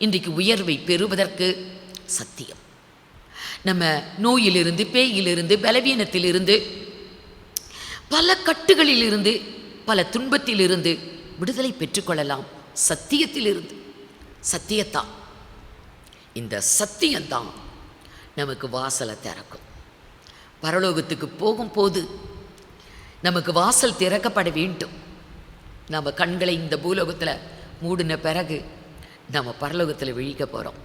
இன்றைக்கு உயர்வை பெறுவதற்கு சத்தியம். நம்ம நோயிலிருந்து, பேயிலிருந்து, பலவீனத்திலிருந்து, பல கட்டுகளிலிருந்து, பல துன்பத்திலிருந்து விடுதலை பெற்றுக்கொள்ளலாம் சத்தியத்திலிருந்து. சத்தியத்தான், இந்த சத்தியம்தான் நமக்கு வாசலை திறக்கும். பரலோகத்துக்கு போகும்போது நமக்கு வாசல் திறக்கப்பட வேண்டும். நம்ம கண்களை இந்த பூலோகத்தில் மூடின பிறகு நம்ம பரலோகத்தில் விழிக்க போகிறோம்.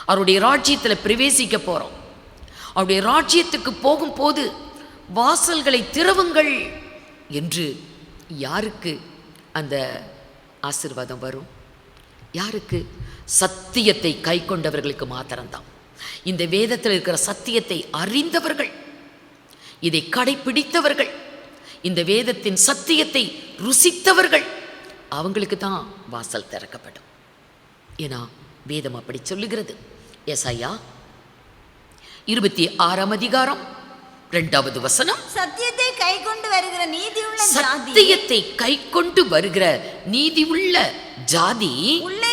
அவருடைய ராஜ்யத்தில் பிரவேசிக்க போகிறோம். அவருடைய ராஜ்யத்துக்கு போகும்போது வாசல்களை திறவுங்கள் என்று யாருக்கு அந்த ஆசீர்வாதம் வரும்? யாருக்கு? சத்தியத்தை கை கொண்டவர்களுக்கு மாத்திரம்தான். இந்த வேதத்தில் இருக்கிற சத்தியத்தை அறிந்தவர்கள், இதை கடைபிடித்தவர்கள், இந்த வேதத்தின் சத்தியத்தை ருசித்தவர்கள், அவங்களுக்கு தான் வாசல் திறக்கப்படும். ஏன்னா வேதம் அப்படி சொல்லுகிறது. ஏசாயா 26ஆம் அதிகாரம் 2வது வசனம், சத்தியத்தை கை கொண்டு வருகிற நீதியுள்ள ஜாதி, சத்தியத்தை கை கொண்டு வருகிற நீதியுள்ள ஜாதி உள்ளே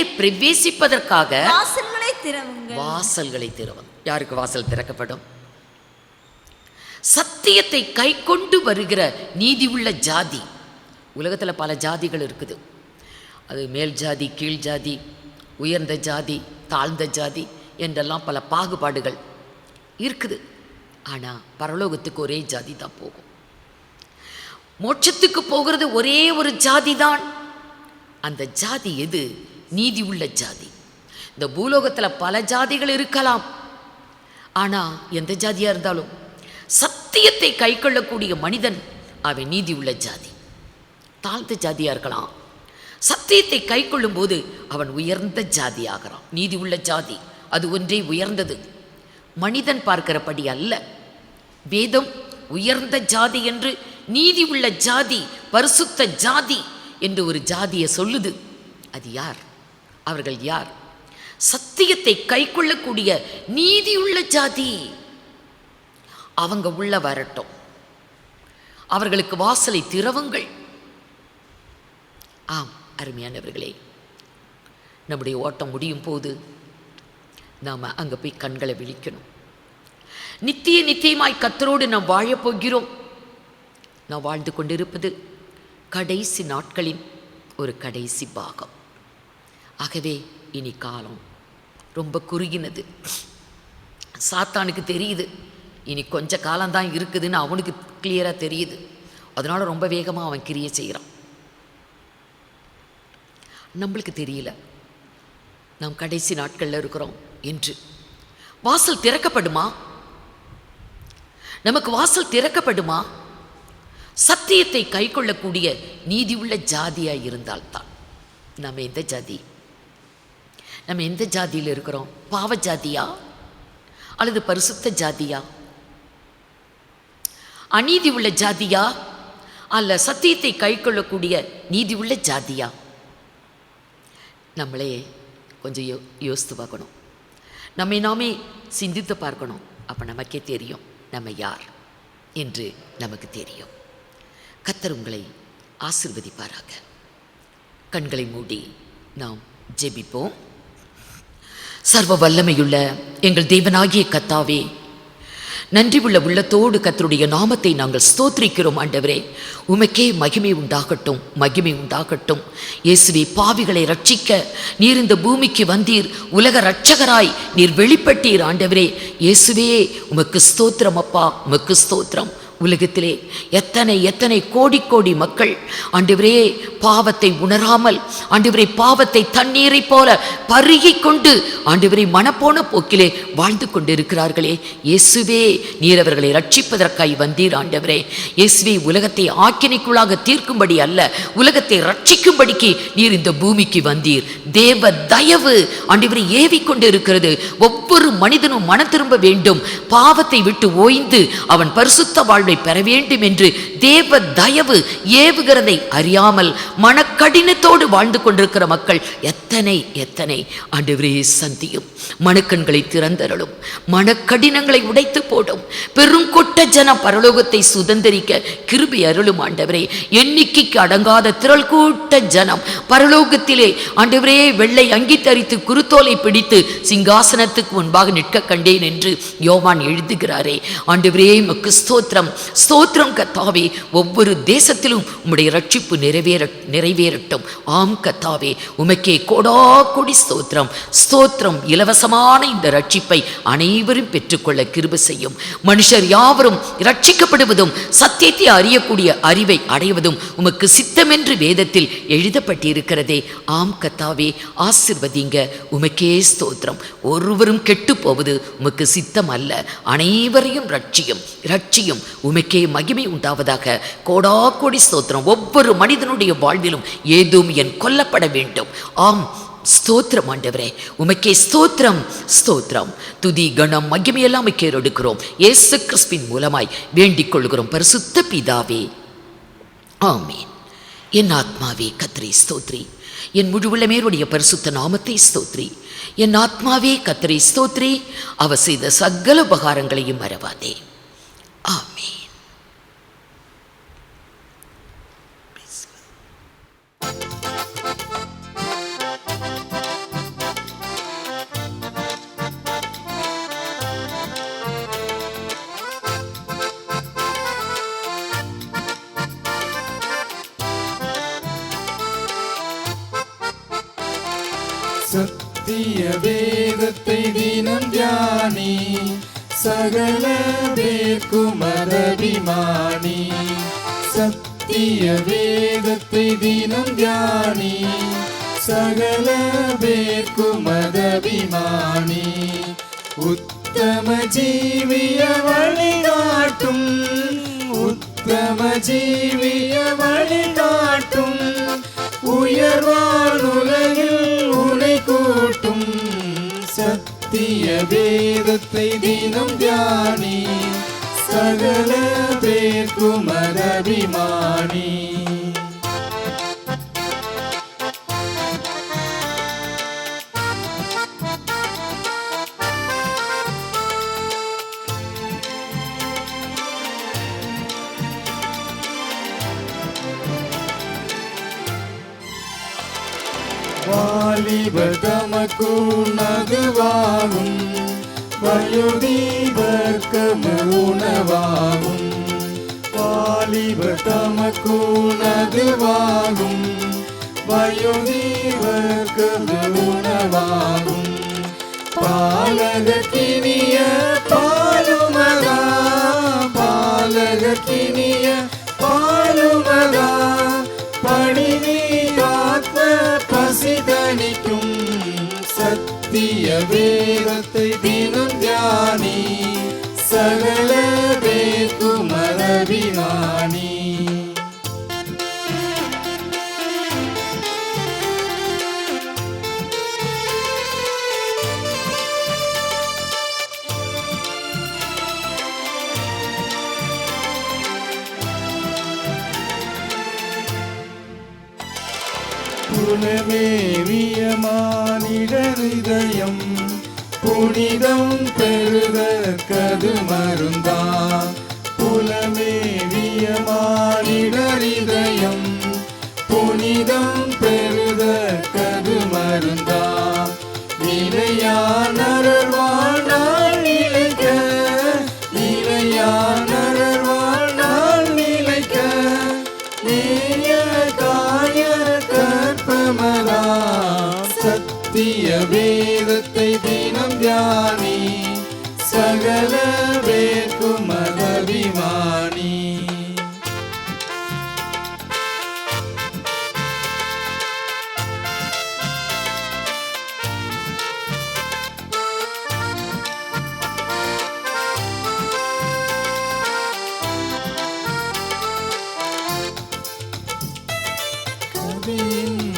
பிரவேசிப்பதற்காக வாசல்களை திறவுங்கள். வாசல்களை திறவுங்கள். யாருக்கு வாசல் திறக்கப்படும்? சத்தியத்தை கை கொண்டு வருகிற நீதியுள்ள ஜாதி. உலகத்தில் பல ஜாதிகள் இருக்குது. அது மேல் ஜாதி, கீழ் ஜாதி, உயர்ந்த ஜாதி, தாழ்ந்த ஜாதி என்றெல்லாம் பல பாகுபாடுகள் இருக்குது. ஆனால் பரலோகத்துக்கு ஒரே ஜாதி தான் போகும். மோட்சத்துக்கு போகிறது ஒரே ஒரு ஜாதி தான். அந்த ஜாதி எது? நீதி உள்ள ஜாதி. இந்த பூலோகத்தில் பல ஜாதிகள் இருக்கலாம். ஆனால் எந்த ஜாதியாக இருந்தாலும் சத்தியத்தை கை கொள்ளக்கூடிய மனிதன் அவன் நீதி உள்ள ஜாதி. தாழ்ந்த ஜாதியாக இருக்கலாம், சத்தியத்தை கை கொள்ளும் போது அவன் உயர்ந்த ஜாதி ஆகிறான். நீதி உள்ள ஜாதி அது ஒன்றே உயர்ந்தது. மனிதன் பார்க்கிறபடி அல்ல. வேதம் உயர்ந்த ஜாதி என்று, நீதி உள்ள ஜாதி, பரிசுத்த ஜாதி என்று ஒரு ஜாதியை சொல்லுது. அது யார்? அவர்கள் யார்? சத்தியத்தை கை கொள்ளக்கூடிய நீதி உள்ள ஜாதி. அவங்க உள்ள வரட்டும். அவர்களுக்கு வாசலை திறவுங்கள். ஆம் அருமையானவர்களே, நம்முடைய ஓட்டம் முடியும் போது நாம் அங்கே போய் கண்களை விழிக்கணும். நித்தியமாய் கர்த்தரோடு நாம் வாழப் போகிறோம். நாம் வாழ்ந்து கொண்டிருப்பது கடைசி நாட்களின் ஒரு கடைசி பாகம். ஆகவே இனி காலம் ரொம்ப குறுகினது. சாத்தானுக்கு தெரியுது இனி கொஞ்ச காலம்தான் இருக்குதுன்னு. அவனுக்கு கிளியராக தெரியுது. அதனால் ரொம்ப வேகமாக அவன் கிரியை செய்கிறான். நம்மளுக்கு தெரியல நாம் கடைசி நாட்களில் இருக்கிறோம் என்று. வாசல் திறக்கப்படுமா? நமக்கு வாசல் திறக்கப்படுமா? சத்தியத்தை கை கொள்ளக்கூடிய நீதி உள்ள ஜாதியாக இருந்தால்தான். நம்ம எந்த ஜாதி? நம்ம எந்த ஜாதியில் இருக்கிறோம்? பாவ ஜாதியா அல்லது பரிசுத்த ஜாதியா? அநீதி உள்ள ஜாதியா அல்ல சத்தியத்தை கை கொள்ளக்கூடிய நீதி உள்ள ஜாதியா? நம்மளே கொஞ்சம் யோசித்து பார்க்கணும். நம்மை நாமே சிந்தித்து பார்க்கணும். அப்போ நமக்கே தெரியும் நம்ம யார் என்று நமக்கு தெரியும். கர்த்தர் உங்களை ஆசீர்வதிப்பாராக. கண்களை மூடி நாம் ஜெபிப்போம். சர்வ வல்லமையுள்ள எங்கள் தேவனாகிய கர்த்தாவே, நன்றி உள்ள உள்ளத்தோடு கர்த்தருடைய நாமத்தை நாங்கள் ஸ்தோத்திரிக்கிறோம். ஆண்டவரே, உமக்கே மகிமை உண்டாகட்டும், மகிமை உண்டாகட்டும். இயேசுவே, பாவிகளை ரட்சிக்க நீர் இந்த பூமிக்கு வந்தீர். உலக இரட்சகராய் நீர் வெளிப்பட்டீர். ஆண்டவரே இயேசுவே, உமக்கு ஸ்தோத்திரம் அப்பா, உமக்கு ஸ்தோத்திரம். உலகத்திலே எத்தனை எத்தனை கோடி கோடி மக்கள் ஆண்டவரே பாவத்தை உணராமல், ஆண்டவரே பாவத்தை தண்ணீரை போல பருகி கொண்டு ஆண்டவரை மனப்போன போக்கிலே வாழ்ந்து கொண்டிருக்கிறார்களே. இயேசுவே, நீர் அவர்களை ரட்சிப்பதற்காய் வந்தீர். ஆண்டவரே இயேசுவே, உலகத்தை ஆக்கினைக்குள்ளாக தீர்க்கும்படி அல்ல, உலகத்தை ரட்சிக்கும்படிக்கு நீர் இந்த பூமிக்கு வந்தீர். தேவ தயவு ஆண்டவரை ஏவி கொண்டு இருக்கிறது. ஒவ்வொரு மனிதனும் மனம் திரும்ப வேண்டும், பாவத்தை விட்டு ஓய்ந்து அவன் பரிசுத்த வாழ்வை பெற வேண்டும் என்று தேவ தயவு ஏவுகிறதை அறியாமல் மனக்கடினத்தோடு வாழ்ந்து கொண்டிருக்கிற மக்கள் எத்தனை எத்தனை. ஆண்டவரே சந்தியும், மனக்கண்களை திறந்தருளும், மனக்கடினங்களை உடைத்து போடும். பெருங்கொட்ட ஜனம் பரலோகத்தை சுதந்திரிக்க கிருபை அருளும். ஆண்டவரே, எண்ணிக்கைக்கு அடங்காத திரள் கூட்ட ஜனம் பரலோகத்திலே ஆண்டவரே வெள்ளை அங்கி தரித்து குருத்தோலை பிடித்து சிங்காசனத்துக்கு முன்பாக நிற்க கண்டேன் என்று யோவான் எழுதுகிறாரே. ஆண்டவரே உமக்கு ஸ்தோத்திரம். ஸ்தோத்திரம் கர்த்தாவே. ஒவ்வொரு தேசத்திலும் உம்முடைய ரட்சிப்பு நிறைவேறட்டும். ஆம் கர்த்தாவே, உமக்கே கோடா கோடி ஸ்தோத்திரம். ஸ்தோத்திரம். இலவசமான இந்த ரட்சிப்பை அனைவரும் பெற்றுக்கொள்ள கிருபை செய்யும். மனுஷர் யாவரும் ரட்சிக்கப்படுவதும் சத்தியத்தை அறியக்கூடிய அறிவை அடைவதும் உமக்கு சித்தமென்று வேதத்தில் எழுதப்பட்டிருக்கிறதே. ஆம் கர்த்தாவே, ஆசிர்வதிங்க. உமக்கே ஸ்தோத்திரம். ஒருவரும் கெட்டு போவது உமக்கு சித்தம் அல்ல. அனைவரையும் ரட்சியும். உமக்கே மகிமை உண்டாவதாக. கோடா கோடி ஸ்தோத்திரம். ஒவ்வொரு மனிதனுடைய வாழ்விலும் ஏதும் என் கொல்லப்பட வேண்டும். ஆம், ஸ்தோத்திரம் ஆண்டவரே, உமக்கே ஸ்தோத்திரம். துதி கணம் மகிமையெல்லாம் எடுக்கிறோம். இயேசு கிறிஸ்துவின் மூலமாய் வேண்டிக் கொள்கிறோம் பரிசுத்த பிதாவே, ஆமீன். என் ஆத்மாவே கர்த்தரை ஸ்தோத்ரி, என் முழு உள்ளமேருடைய பரிசுத்த நாமத்தை ஸ்தோத்ரி. என் ஆத்மாவே கர்த்தரை ஸ்தோத்ரி, அவர் செய்த சகல உபகாரங்களையும் மறவாதே. ஆமீன். சத்திய வேதத்தை தினம் தியானி, சகல பேர்க்கும் அபிமானி. சத்திய வேதத்தை தினம் தியானி, சகல பேர்க்கும் அபிமானி. உத்தம ஜீவிய வழிகாட்டும், உத்தம ஜீவிய வழிகாட்டும். உயர்வானுலகில் உனை கூட்டும். சத்திய வேதத்தை தினம் தியானி, சகல பேர்க்கும் அபிமானி. வாலிபர் தமக்கு உணவாகும், வயோதிபர்க்கு உணவாகும். வாலிபர் தமக்கு உணவாகும், வயோதிபர்க்கு உணவாகும். பாலகக்கினிய பாலுமகா, பாலகக்கினிய பாலுமகா. படினி ஆத்ம பசிதனிக்கும். சத்திய வேதத்தை தினம் தியானி, சகல பேர்க்கும் அபிமானி. புலமேவிய மானிடர் இதயம், புனிதம் பெறுதற்கது மருந்தா. புலமேவிய மானிடர் இதயம், புனிதம் பெறுதற்கது மருந்தா. நிலையானவர் வாழ்நாள் நிலைக்க, நிலையானவர் வாழ்நாள் நிலைக்க. நேய காய கற்பமதா. சத்திய வேதத்தை தினம் தியானி, சகல பேர்க்கும் அபிமானி.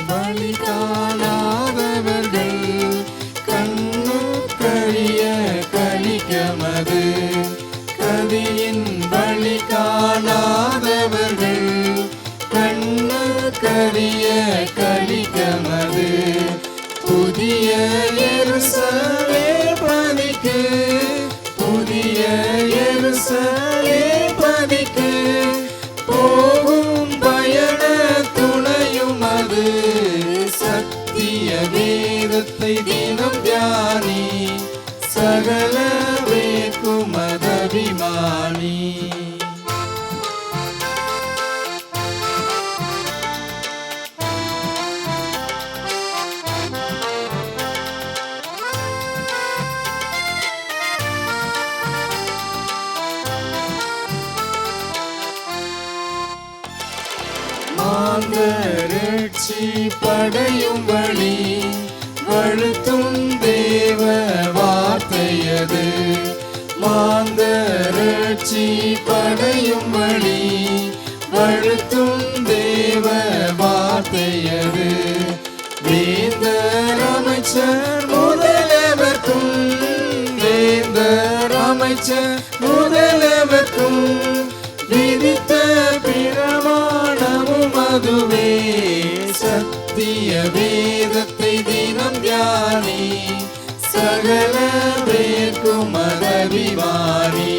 வழி காணாதவர்கள் கண்ணு கழிய கலிக்கமது. கதியின் வழி காணாதவர்கள் கண்ணு கழிய கலிக்கமது. புதிய எருசலேம் பதிக்கு, புதிய எருசலேம் பதிக்கு. போகும் பயண துணையும் அது. சத்திய வேதத்தை தினம் தியானி, சகல பேர்க்கும் அபிமானி. படையும் வழி வழுத்தும் தேவ வார்த்தையது மாந்தரட்சி படையும் வழி வழுத்தும் தேவ வார்த்தையது வேந்தர் அமைச்சர் முதலவர்க்கும் வேந்தர் அமைச்சர் முதலவர்க்கும் விதித்த பிரமாணமும் அதுவே சத்திய வேதத்தை தினம் தியானி சகல பேர்க்கும் மதவிமானி